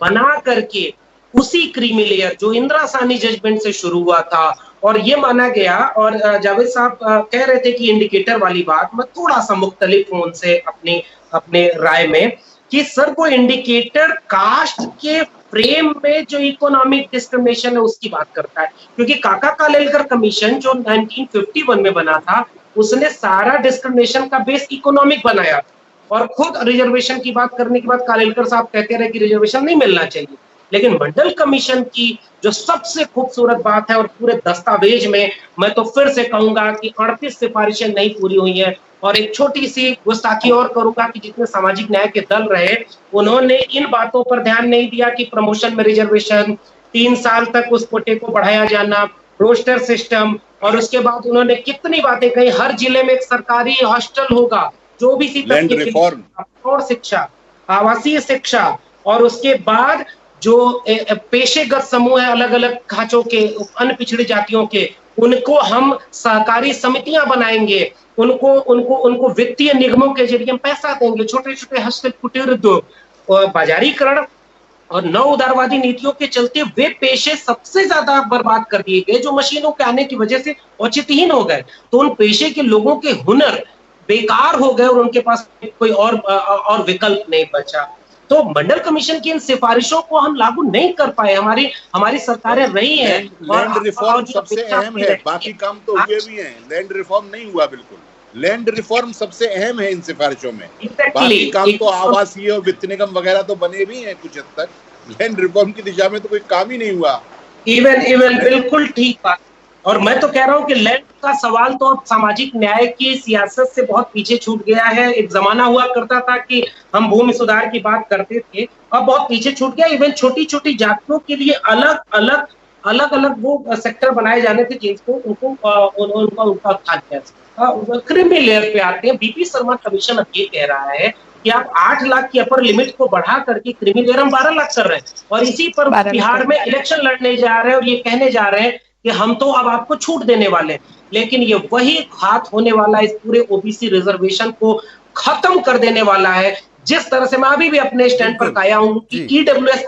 बना करके उसी क्रीमी लेयर जो इंदिरा साहनी जजमेंट से शुरू हुआ था, और ये माना गया, और जावेद साहब कह रहे थे कि इंडिकेटर वाली बात, मैं थोड़ा सा मुख्तलिफ हूं उनसे अपने राय में, कि सर वो इंडिकेटर कास्ट के फ्रेम में जो इकोनॉमिक डिस्क्रिमिनेशन है उसकी बात करता है। क्योंकि काका कालेलकर कमीशन जो 1951 में बना था, उसने सारा डिस्क्रिमिनेशन का बेस इकोनॉमिक बनाया, और खुद रिजर्वेशन की बात करने के बाद कालेलकर साहब कहते रहे कि रिजर्वेशन नहीं मिलना चाहिए। लेकिन मंडल कमीशन की जो सबसे खूबसूरत बात है, और पूरे दस्तावेज में मैं तो फिर से कहूंगा कि 38 सिफारिशें नहीं पूरी हुई हैं। और एक छोटी सी गुस्ताखी और करूंगा कि जितने सामाजिक न्याय के दल रहे, उन्होंने इन बातों पर ध्यान नहीं दिया कि प्रमोशन में रिजर्वेशन, 3 साल तक उस कोटे को बढ़ाया जाना, रोस्टर सिस्टम, और उसके बाद उन्होंने कितनी बातें कही, हर जिले में एक सरकारी हॉस्टल होगा जो भी और शिक्षा, आवासीय शिक्षा, और उसके बाद जो पेशेगत समूह है अलग अलग खांचों के, अन्य पिछड़ी जातियों के, उनको हम सहकारी समितियां बनाएंगे, उनको वित्तीय निगमों के जरिए हम पैसा देंगे, छोटे छोटे हस्तशिल्प कुटीर उद्योग, बाजारीकरण और नव उदारवादी नीतियों के चलते वे पेशे सबसे ज्यादा बर्बाद कर दिए गए जो मशीनों के आने की वजह से औचित्यहीन हो गए। तो उन पेशे के लोगों के हुनर बेकार हो गए और उनके पास कोई और विकल्प नहीं बचा। तो मंडल कमीशन की इन सिफारिशों को हम लागू नहीं कर पाए, हमारी सरकारें रही हैं। लैंड रिफॉर्म सबसे अहम है, बाकी काम तो हुए भी हैं, लैंड रिफॉर्म नहीं हुआ। बिल्कुल लैंड रिफॉर्म सबसे अहम है इन सिफारिशों में। बाकी काम तो आवासीय और वित्त निगम वगैरह तो बने भी हैं कुछ हद तक, लैंड रिफॉर्म की दिशा में तो कोई काम ही नहीं हुआ। इवन बिल्कुल ठीक बात। और मैं तो कह रहा हूँ कि लैंड का सवाल तो अब सामाजिक न्याय की सियासत से बहुत पीछे छूट गया है। एक जमाना हुआ करता था कि हम भूमि सुधार की बात करते थे, अब बहुत पीछे छूट गया। इवन छोटी छोटी जातियों के लिए अलग अलग वो सेक्टर बनाए जाने थे जिनको उनका उत्थान किया। क्रीमी लेयर पे आते हैं। बीपी शर्मा कमीशन अब ये कह रहा है कि आप 8 लाख की अपर लिमिट को बढ़ा करके क्रीमी लेयर हम 12 लाख कर रहे हैं, और इसी पर बिहार में इलेक्शन लड़ने जा रहे हैं और ये कहने जा रहे हैं कि हम तो अब आपको छूट देने वाले हैं। लेकिन ये वही घात होने वाला है, इस पूरे ओबीसी रिजर्वेशन को खत्म कर देने वाला है। जिस तरह से मैं अभी भी अपने स्टैंड पर काया हूं कि ईडब्ल्यूएस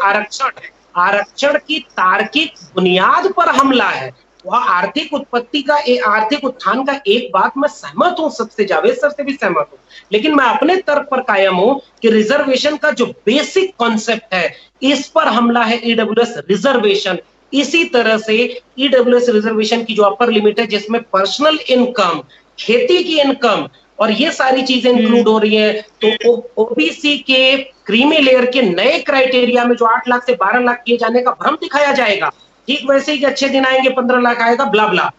आरक्षण की तार्किक बुनियाद पर हमला है। वह आर्थिक उत्थान का एक बात मैं सहमत हूं, सबसे जावेद सर से भी सहमत हूं, लेकिन मैं अपने तर्क पर कायम हूं कि रिजर्वेशन का जो बेसिक कॉन्सेप्ट है इस पर हमला है ईडब्ल्यूएस रिजर्वेशन। इसी तरह से ईडब्ल्यूएस रिजर्वेशन की जो अपर लिमिट है जिसमें पर्सनल इनकम, खेती की इनकम और ये सारी चीजें इंक्लूड हो रही है, तो ओबीसी के क्रीमी लेयर के नए क्राइटेरिया में जो 8 लाख से 12 लाख किए जाने का भ्रम दिखाया जाएगा, ठीक वैसे ही कि अच्छे दिन आएंगे 15 लाख आएगा, ब्ला ब्ला।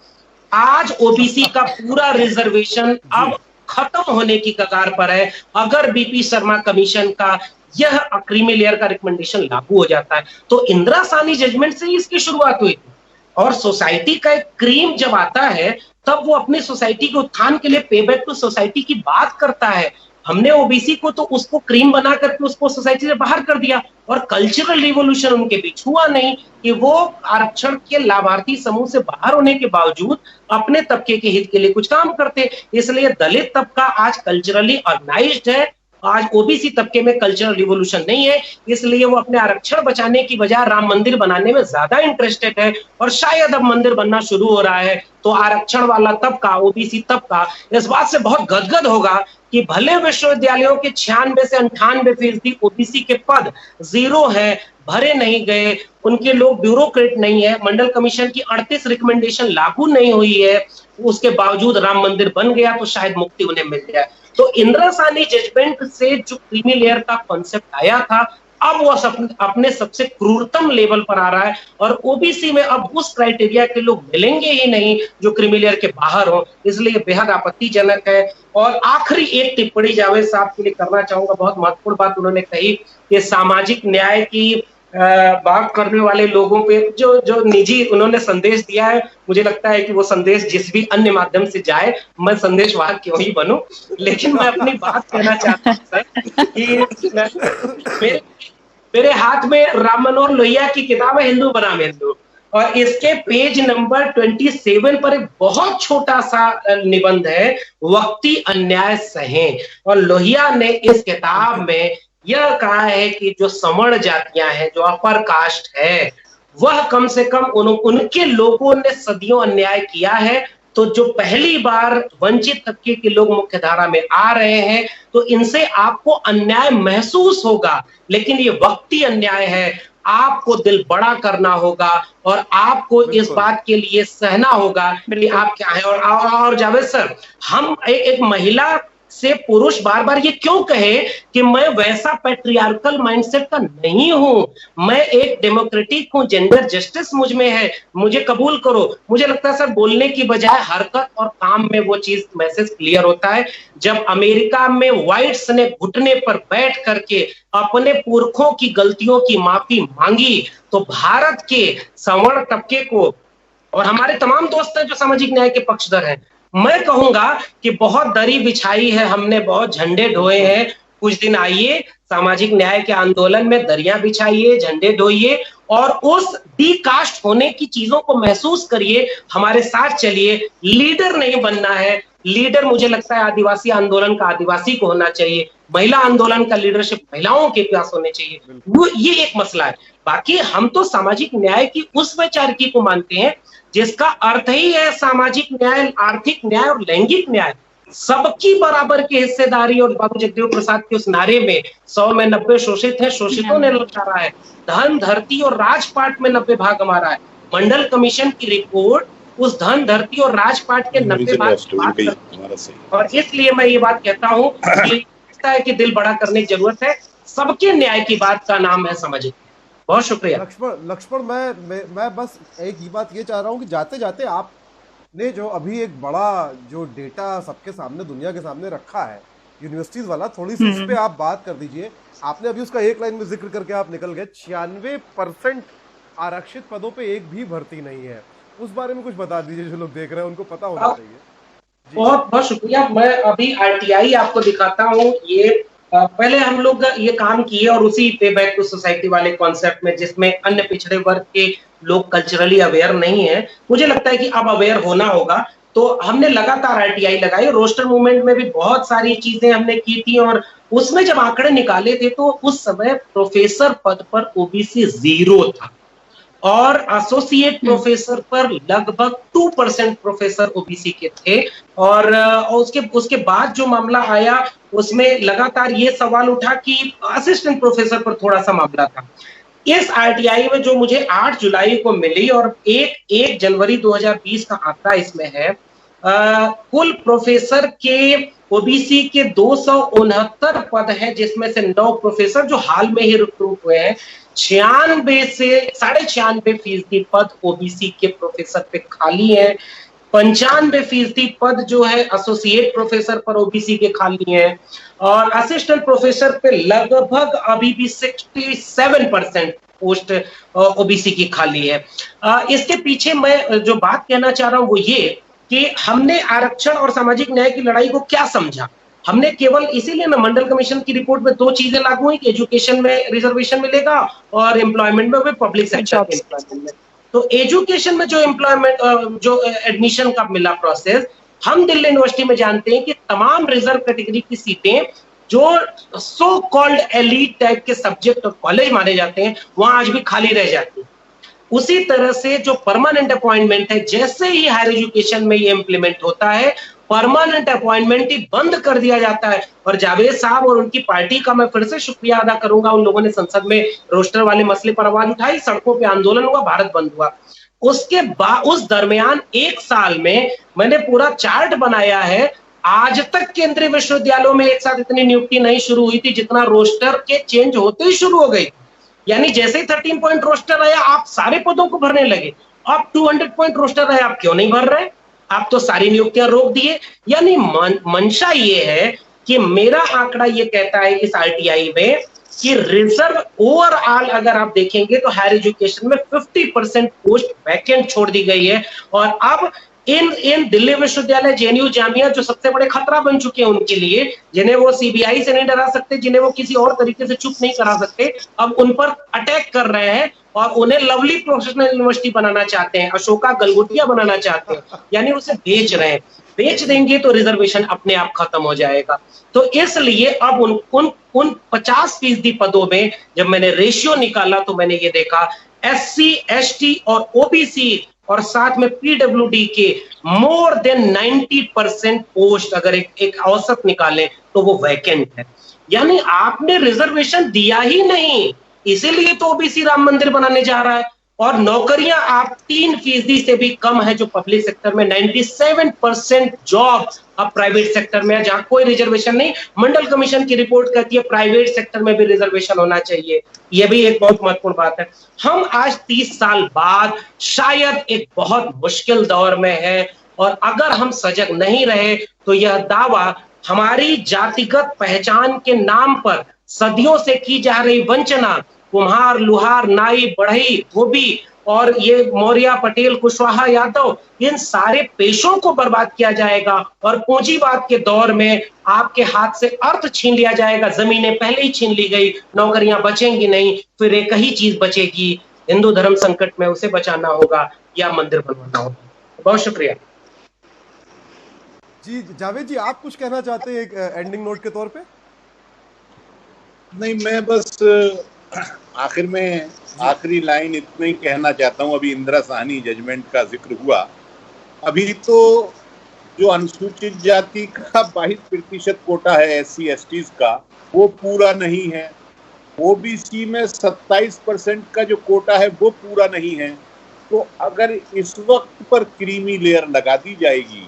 आज ओबीसी का पूरा रिजर्वेशन अब खत्म होने की कगार पर है अगर बीपी शर्मा कमीशन का यह क्रीमी लेयर का रिकमेंडेशन लागू हो जाता है। तो इंदिरा साहनी जजमेंट से ही इसकी शुरुआत हुई थी। और सोसाइटी का एक क्रीम जब आता है तब वो अपनी सोसाइटी के उत्थान के लिए पे बैक टू सोसाइटी की बात करता है। हमने ओबीसी को तो उसको क्रीम बना करके उसको सोसाइटी से बाहर कर दिया, और कल्चरल रिवॉल्यूशन उनके बीच हुआ नहीं कि वो आरक्षण के लाभार्थी समूह से बाहर होने के बावजूद अपने तबके के हित के लिए कुछ काम करते। इसलिए दलित तबका आज कल्चरली ऑर्गेनाइज्ड है। आज ओबीसी तबके में कल्चरल रिवॉल्यूशन नहीं है, इसलिए वो अपने आरक्षण बचाने की बजाय राम मंदिर बनाने में ज्यादा इंटरेस्टेड है। और शायद अब मंदिर बनना शुरू हो रहा है तो आरक्षण वाला तबका, ओबीसी तबका इस बात से बहुत गदगद होगा कि भले विश्वविद्यालयों के 96 से 98% ओबीसी के पद जीरो है, भरे नहीं गए, उनके लोग ब्यूरोक्रेट नहीं है, मंडल कमीशन की 38 रिकमेंडेशन लागू नहीं हुई है, उसके बावजूद राम मंदिर बन गया तो शायद मुक्ति उन्हें मिल जाए। तो इंदिरा साहनी जजमेंट से जो क्रीमी लेयर का कॉन्सेप्ट आया था, अब वो अपने सबसे क्रूरतम लेवल पर आ रहा है, और ओबीसी में अब उस क्राइटेरिया के लोग मिलेंगे ही नहीं जो क्रीमी लेयर के बाहर हो। इसलिए बेहद आपत्तिजनक है। और आखिरी एक टिप्पणी जावेद साहब के लिए करना चाहूंगा, बहुत महत्वपूर्ण बात उन्होंने कही कि सामाजिक न्याय की बात करने वाले लोगों पे जो निजी उन्होंने संदेश दिया है, मुझे लगता है कि वो संदेश जिस भी अन्य माध्यम से जाए, मैं संदेशवाहक क्यों ही बनूं। लेकिन मैं अपनी बात कहना चाहता हूं सर कि मेरे हाथ में राम मनोहर लोहिया की किताब है हिंदू बनाम हिंदू, और इसके पेज नंबर 27 पर एक बहुत छोटा सा निबंध है, वक्ती अन्याय सहें। और लोहिया ने इस किताब में यह कहा है कि जो सवर्ण जातियां हैं, जो अपर कास्ट है, वह कम से कम उनके लोगों ने सदियों अन्याय किया है। तो जो पहली बार वंचित तबके के लोग मुख्य धारा में आ रहे हैं तो इनसे आपको अन्याय महसूस होगा, लेकिन ये वक्ती अन्याय है। आपको दिल बड़ा करना होगा और आपको इस बात के लिए सहना होगा कि आप क्या है। और जावेद सर, हम एक महिला से पुरुष बार बार ये क्यों कहे कि मैं वैसा पैट्रियार्कल माइंडसेट का नहीं हूं, मैं एक डेमोक्रेटिक हूं, जेंडर जस्टिस मुझ में है, मुझे कबूल करो। मुझे लगता है सर बोलने की बजाय हरकत और काम में वो चीज मैसेज क्लियर होता है। जब अमेरिका में व्हाइट्स ने घुटने पर बैठ करके अपने पुरखों की गलतियों की माफी मांगी, तो भारत के सवर्ण तबके को, और हमारे तमाम दोस्त हैं जो सामाजिक न्याय के पक्षधर हैं, मैं कहूंगा कि बहुत दरी बिछाई है हमने, बहुत झंडे ढोए हैं। कुछ दिन आइए, सामाजिक न्याय के आंदोलन में दरियां बिछाइए, झंडे ढोइए और उस डीकास्ट होने की चीजों को महसूस करिए, हमारे साथ चलिए। लीडर नहीं बनना है, लीडर मुझे लगता है आदिवासी आंदोलन का आदिवासी को होना चाहिए, महिला आंदोलन का लीडरशिप महिलाओं के पास होने चाहिए, वो ये एक मसला है। बाकी हम तो सामाजिक न्याय की उस वैचारिकी को मानते हैं जिसका अर्थ ही है सामाजिक न्याय, आर्थिक न्याय और लैंगिक न्याय, सबकी बराबर की हिस्सेदारी। और बाबू जगदेव प्रसाद के उस नारे में 100 में 90 शोषित हैं, शोषितों ने ललकारा है, धन धरती और राजपाट में 90 भाग हमारा है। मंडल कमीशन की रिपोर्ट उस धन धरती और राजपाट के 90 भाग, और इसलिए मैं ये बात कहता हूँ कि दिल बड़ा करने की जरूरत है। सबके न्याय की बात का नाम है समझ। बहुत शुक्रिया लक्ष्मण। मैं बस एक ही बात ये चाह रहा हूँ कि जाते जाते आपने जो अभी एक बड़ा जो डेटा सबके सामने, दुनिया के सामने रखा है यूनिवर्सिटीज वाला, थोड़ी सी उस पर आप बात कर दीजिए। आपने अभी उसका एक लाइन में जिक्र करके आप निकल गए, 96% आरक्षित पदों पे एक भी भर्ती नहीं है। उस बारे में कुछ बता दीजिए, जो लोग देख रहे हैं उनको पता होना चाहिए। बहुत बहुत शुक्रिया। मैं अभी आरटीआई आपको दिखाता हूँ। ये पहले हम लोग ये काम किए और उसी पे बैक टू सोसाइटी वाले कॉन्सेप्ट में, जिसमें अन्य पिछड़े वर्ग के लोग कल्चरली अवेयर नहीं है, मुझे लगता है कि अब अवेयर होना होगा। तो हमने लगातार आरटीआई लगाई, रोस्टर मूवमेंट में भी बहुत सारी चीजें हमने की थी, और उसमें जब आंकड़े निकाले थे तो उस समय प्रोफेसर पद पर ओबीसी 0 था और एसोसिएट प्रोफेसर पर लगभग 2% प्रोफेसर ओबीसी के थे। और उसके बाद जो मामला आया उसमें लगातार ये सवाल उठा कि असिस्टेंट प्रोफेसर पर थोड़ा सा मामला था। इस आरटीआई में जो मुझे 8 जुलाई को मिली और 1 जनवरी 2020 का आंकड़ा इसमें है, कुल प्रोफेसर के ओबीसी के 269 पद हैं, जिसमें से 9 प्रोफेसर जो हाल में ही रिक्रूट हुए हैं, 96 से 96.5% पद ओबीसी के प्रोफेसर पे खाली है, 95% पद जो है एसोसिएट प्रोफेसर पर ओबीसी के खाली हैं, और असिस्टेंट प्रोफेसर पे लगभग अभी भी 67% पोस्ट ओबीसी की खाली है। इसके पीछे मैं जो बात कहना चाह रहा हूं वो ये कि हमने आरक्षण और सामाजिक न्याय की लड़ाई को क्या समझा। हमने केवल इसीलिए ना मंडल कमीशन की रिपोर्ट में 2 चीजें लागू हुई कि एजुकेशन में रिजर्वेशन मिलेगा और एम्प्लॉयमेंट में पब्लिक सेक्टर में एम्प्लॉयमेंट में। तो एजुकेशन में जो एम्प्लॉयमेंट जो एडमिशन का मिला प्रोसेस, हम दिल्ली यूनिवर्सिटी में जानते हैं कि तमाम रिजर्व कैटेगरी की सीटें जो सो कॉल्ड एलीट टाइप के सब्जेक्ट और कॉलेज माने जाते हैं वहां आज भी खाली रह जाती है। उसी तरह से जो परमानेंट अपॉइंटमेंट है, जैसे ही हायर एजुकेशन में ये इंप्लीमेंट होता है, परमानेंट अपॉइंटमेंट ही बंद कर दिया जाता है। और जावेद साहब और उनकी पार्टी का मैं फिर से शुक्रिया अदा करूंगा, उन लोगों ने संसद में रोस्टर वाले मसले पर आवाज उठाई, सड़कों पे आंदोलन हुआ, भारत बंद हुआ। उसके बाद उस दरमियान 1 साल में मैंने पूरा चार्ट बनाया है, आज तक केंद्रीय विश्वविद्यालयों में एक साथ इतनी नियुक्ति नहीं शुरू हुई थी जितना रोस्टर के चेंज होते ही शुरू हो गई। यानी जैसे ही 13 पॉइंट रोस्टर आया, आप सारे पदों को भरने लगे। अब 200 पॉइंट रोस्टर आया, आप क्यों नहीं भर रहे? आप तो सारी नियुक्तियां रोक दिए। यानी मंशा ये है कि मेरा आंकड़ा ये कहता है इस आरटीआई में कि रिजर्व ओवरऑल अगर आप देखेंगे तो हायर एजुकेशन में 50% पोस्ट वैकेंट छोड़ दी गई है। और अब इन दिल्ली विश्वविद्यालय, जेएनयू, जामिया जो सबसे बड़े खतरा बन चुके हैं उनके लिए, जिन्हें वो सीबीआई से नहीं डरा सकते, जिन्हें वो किसी और तरीके से चुप नहीं करा सकते, अब उन पर अटैक कर रहे हैं और उन्हें लवली प्रोफेशनल यूनिवर्सिटी बनाना चाहते हैं, अशोका गलगोटिया बनाना चाहते हैं, यानी उसे बेच रहे हैं। बेच देंगे तो रिजर्वेशन अपने आप खत्म हो जाएगा। तो इसलिए अब उन 50% पदों में जब मैंने रेशियो निकाला तो मैंने ये देखा एससी, एसटी और ओबीसी और साथ में पीडब्ल्यूडी के मोर देन 90% पोस्ट अगर एक औसत निकालें तो वो वैकेंट है। यानी आपने रिजर्वेशन दिया ही नहीं, इसीलिए तो ओबीसी राम मंदिर बनाने जा रहा है। और नौकरियां आप 3% से भी कम है जो पब्लिक सेक्टर में, 97% जॉब अब प्राइवेट सेक्टर में है जहां कोई रिजर्वेशन नहीं। मंडल कमीशन की रिपोर्ट कहती है प्राइवेट सेक्टर में भी रिजर्वेशन होना चाहिए। यह भी एक बहुत महत्वपूर्ण बात है। हम आज 30 साल बाद शायद एक बहुत मुश्किल दौर में है, और अगर हम सजग नहीं रहे तो यह दावा हमारी जातिगत पहचान के नाम पर सदियों से की जा रही वंचना, कुम्हार, लुहार, नाई, बढ़ई, धोबी और ये मौर्य, पटेल, कुशवाहा, यादव, इन सारे पेशों को बर्बाद किया जाएगा और पूंजीवाद के दौर में आपके हाथ से अर्थ छीन लिया जाएगा। जमीनें पहले ही छीन ली गई, नौकरियां बचेंगी नहीं, फिर एक ही चीज बचेगी, हिंदू धर्म संकट में, उसे बचाना होगा या मंदिर बनवाना होगा। बहुत शुक्रिया जी। जावेद जी, आप कुछ कहना चाहते हैं एक एंडिंग नोट के तौर पे? नहीं, मैं बस आखिर में आखिरी लाइन इतना ही कहना चाहता हूँ। अभी इंदिरा साहनी जजमेंट का जिक्र हुआ, अभी तो जो अनुसूचित जाति का 22% कोटा है SC/ST का, वो पूरा नहीं है। OBC में 27% का जो कोटा है वो पूरा नहीं है। तो अगर इस वक्त पर क्रीमी लेयर लगा दी जाएगी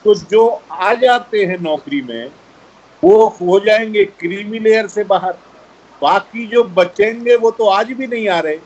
तो जो आ जाते हैं नौकरी में वो हो जाएंगे क्रीमी लेयर से बाहर, बाकी जो बचेंगे वो तो आज भी नहीं आ रहे।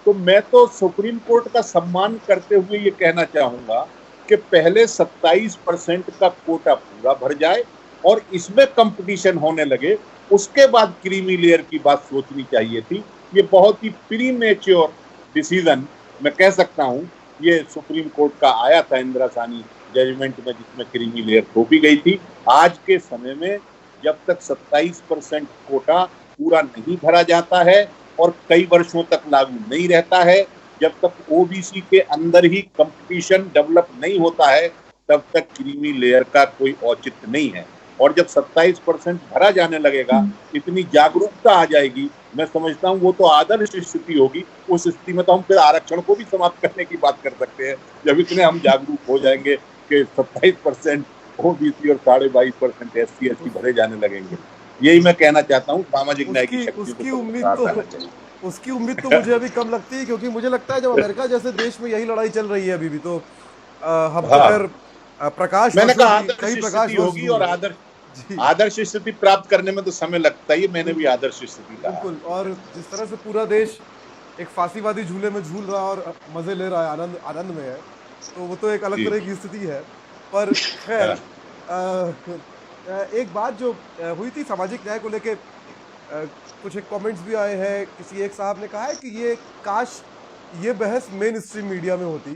तो मैं तो सुप्रीम कोर्ट का सम्मान करते हुए ये कहना चाहूंगा कि पहले 27% का कोटा पूरा भर जाए और इसमें कंपटीशन होने लगे, उसके बाद क्रीमी लेयर की बात सोचनी चाहिए थी। ये बहुत ही प्रीमेच्योर डिसीजन मैं कह सकता हूँ, ये सुप्रीम कोर्ट का आया था इंदिरा साहनी जजमेंट में, जिसमें क्रीमी लेयर थोपी गई थी। आज के समय में जब तक 27% कोटा पूरा नहीं भरा जाता है और कई वर्षों तक लागू नहीं रहता है, जब तक OBC के अंदर ही कंपटीशन डेवलप नहीं होता है, तब तक क्रीमी लेयर का कोई औचित्य नहीं है। और जब 27% भरा जाने लगेगा, इतनी जागरूकता आ जाएगी, मैं समझता हूँ वो तो आदर्श स्थिति होगी। उस स्थिति में तो हम फिर आरक्षण को भी समाप्त करने की बात कर सकते हैं, जब इतने हम जागरूक हो जाएंगे कि 27% OBC और 22% SC/ST भरे जाने लगेंगे। यही मैं कहना चाहता हूँ। सामाजिक न्याय की शक्ति उसकी उम्मीद तो मुझे अभी कम लगती है, क्योंकि मुझे लगता है जब अमेरिका जैसे देश में यही लड़ाई चल रही है अभी भी, तो हम अगर प्रकाश, मैंने कहा आदर्श स्थिति होगी और आदर्श स्थिति प्राप्त करने में तो समय लगता ही है। मैंने भी आदर्श स्थिति कहा। बिल्कुल। और जिस तरह से पूरा देश एक फांसीवादी झूले में झूल रहा और मजे ले रहा है, आनंद में है, तो वो तो एक अलग तरह की स्थिति है। पर खैर, एक बात जो हुई थी सामाजिक न्याय को लेके, कुछ एक कमेंट्स भी आए हैं। किसी एक साहब ने कहा है कि ये काश ये बहस मेन स्ट्रीम मीडिया में होती।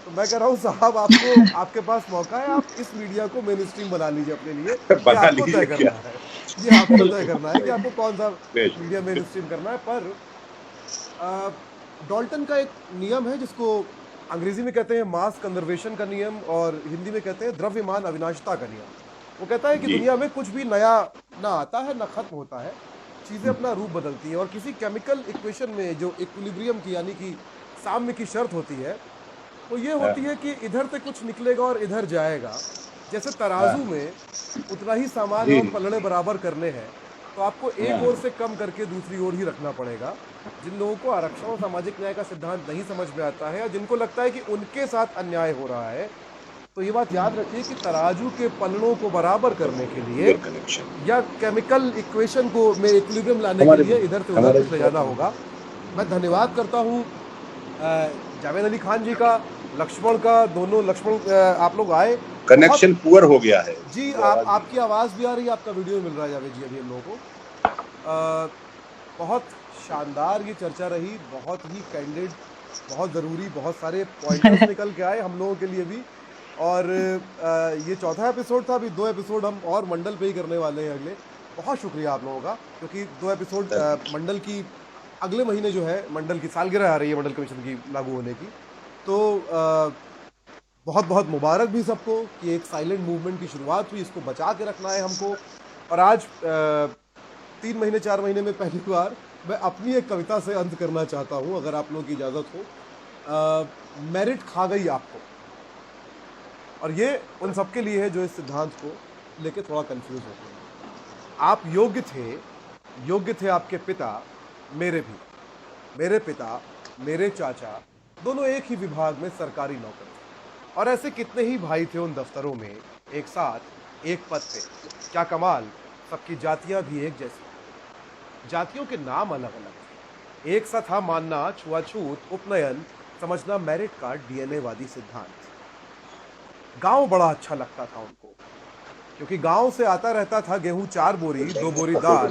तो मैं कह रहा हूँ साहब, आपको आपके पास मौका है, आप इस मीडिया को मेन स्ट्रीम बना लीजिए अपने लिए। ये आपको तय करना है, ये आपको तय करना है कि आपको कौन सा मीडिया मेन स्ट्रीम करना है। पर डॉल्टन का एक नियम है जिसको अंग्रेजी में कहते हैं मास कंजर्वेशन का नियम और हिंदी में कहते हैं द्रव्यमान अविनाशिता का नियम। वो कहता है कि दुनिया में कुछ भी नया ना आता है ना खत्म होता है, चीज़ें अपना रूप बदलती हैं। और किसी केमिकल इक्वेशन में जो इक्विलिब्रियम की यानी कि साम्य की शर्त होती है, वो ये होती है कि इधर से कुछ निकलेगा और इधर जाएगा। जैसे तराजू में उतना ही सामान और पलड़े बराबर करने हैं, तो आपको एक ओर से कम करके दूसरी ओर ही रखना पड़ेगा। जिन लोगों को आरक्षण और सामाजिक न्याय का सिद्धांत नहीं समझ में आता है, और जिनको लगता है कि उनके साथ अन्याय हो रहा है, तो ये बात याद रखिए कि तराजू के पलड़ों को बराबर करने के लिए या केमिकल इक्वेशन को में इक्विलिब्रियम लाने के लिए इधर से उधर ले जाना होगा। मैं धन्यवाद करता हूँ जावेद अली खान जी का, लक्ष्मण का। दोनों लक्ष्मण आप लोग आए, कनेक्शन पुअर हो गया है जी। आपकी आवाज़ भी आ रही है, आपका वीडियो मिल रहा है जावेद जी अभी हम लोगों को। बहुत शानदार ये चर्चा रही, बहुत ही कैंडिड, बहुत ज़रूरी, बहुत सारे पॉइंट्स निकल के आए हम लोगों के लिए भी। और ये चौथा एपिसोड था, अभी 2 एपिसोड हम और मंडल पे ही करने वाले हैं अगले। बहुत शुक्रिया आप लोगों का, क्योंकि 2 एपिसोड मंडल की अगले महीने जो है मंडल की सालगिरह आ रही है मंडल कमीशन की लागू होने की। तो बहुत बहुत मुबारक भी सबको कि एक साइलेंट मूवमेंट की शुरुआत हुई, इसको बचा के रखना है हमको। और आज 3 महीने 4 महीने में पहली बार मैं अपनी एक कविता से अंत करना चाहता हूँ, अगर आप लोगों की इजाज़त हो। मेरिट खा गई आपको, और ये उन सबके लिए है जो इस सिद्धांत को लेके थोड़ा कंफ्यूज होते हैं। आप योग्य थे आपके पिता, मेरे भी, मेरे पिता, मेरे चाचा, दोनों एक ही विभाग में सरकारी नौकर थे। और ऐसे कितने ही भाई थे उन दफ्तरों में, एक साथ एक पद पे। क्या कमाल, सबकी जातियां भी एक जैसी, जातियों के नाम अलग अलग थे। एक सा था मानना छुआछूत, उपनयन समझना मेरिट का DNA वादी सिद्धांत। गांव बड़ा अच्छा लगता था उनको, क्योंकि गांव से आता रहता था गेहूं 4 बोरी, 2 बोरी दाल,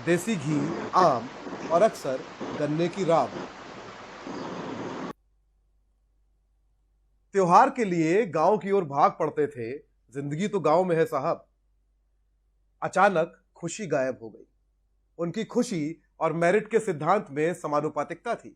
देसी घी, आम और अक्सर गन्ने की राब। त्योहार के लिए गांव की ओर भाग पड़ते थे, जिंदगी तो गांव में है साहब। अचानक खुशी गायब हो गई। उनकी खुशी और मेरिट के सिद्धांत में समानुपातिकता थी।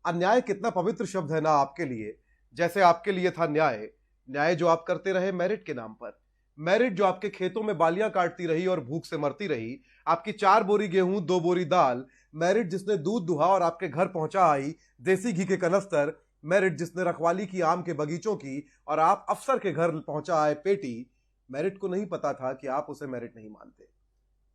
अन्याय कितना पवित्र शब्द है ना आपके लिए, जैसे आपके लिए था न्याय। न्याय जो आप करते रहे मेरिट के नाम पर, मेरिट जो आपके खेतों में बालियां काटती रही और भूख से मरती रही, आपकी 4 बोरी गेहूं 2 बोरी दाल, मेरिट जिसने दूध दुहा और आपके घर पहुंचा आई देसी घी के कनस्तर, मेरिट जिसने रखवाली की आम के बगीचों की और आप अफसर के घर पहुंचा आए पेटी। मेरिट को नहीं पता था कि आप उसे मेरिट नहीं मानते।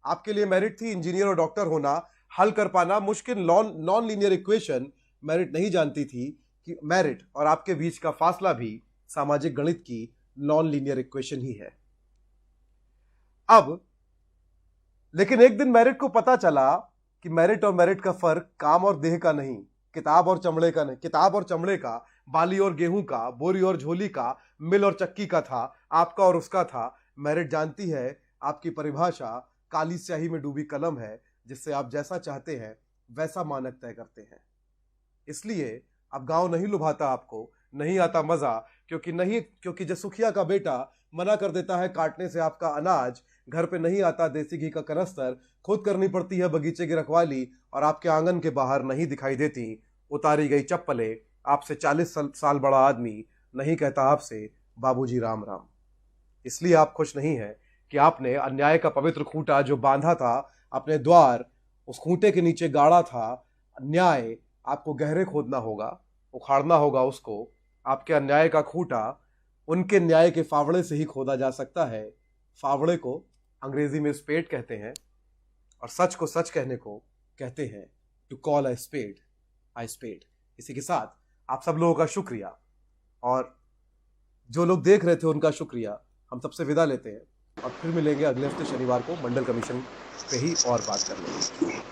आपके लिए मेरिट थी इंजीनियर और डॉक्टर होना, हल कर पाना मुश्किल नॉन लीनियर इक्वेशन। मेरिट नहीं जानती थी कि मेरिट और आपके बीच का फासला भी सामाजिक गणित की नॉन लीनियर इक्वेशन ही है। अब लेकिन एक दिन मेरिट को पता चला कि मेरिट और मेरिट का फर्क काम और देह का नहीं, किताब और चमड़े का नहीं, किताब और चमड़े का, बाली और गेहूं का, बोरी और झोली का, मिल और चक्की का था, आपका और उसका था। मेरिट जानती है आपकी परिभाषा काली स्याही में डूबी कलम है, जिससे आप जैसा चाहते हैं वैसा मानक तय करते हैं। इसलिए अब गांव नहीं लुभाता आपको, नहीं आता मजा, क्योंकि जसुखिया का बेटा मना कर देता है काटने से आपका अनाज, घर पे नहीं आता देसी घी का कनस्तर, खुद करनी पड़ती है बगीचे की रखवाली और आपके आंगन के बाहर नहीं दिखाई देती उतारी गई चप्पलें। आपसे 40 साल बड़ा आदमी नहीं कहता आपसे बाबूजी राम राम। इसलिए आप खुश नहीं हैं कि आपने अन्याय का पवित्र खूंटा जो बांधा था अपने द्वार, उस खूंटे के नीचे गाड़ा था न्याय। आपको गहरे खोदना होगा, उखाड़ना होगा उसको। आपके अन्याय का खूंटा उनके न्याय के फावड़े से ही खोदा जा सकता है। फावड़े को अंग्रेजी में स्पेड कहते हैं और सच को सच कहने को कहते हैं टू कॉल अ स्पेड। इसी के साथ आप सब लोगों का शुक्रिया, और जो लोग देख रहे थे उनका शुक्रिया। हम सबसे विदा लेते हैं और फिर मिलेंगे अगले हफ्ते शनिवार को मंडल कमीशन पे ही और बात करने।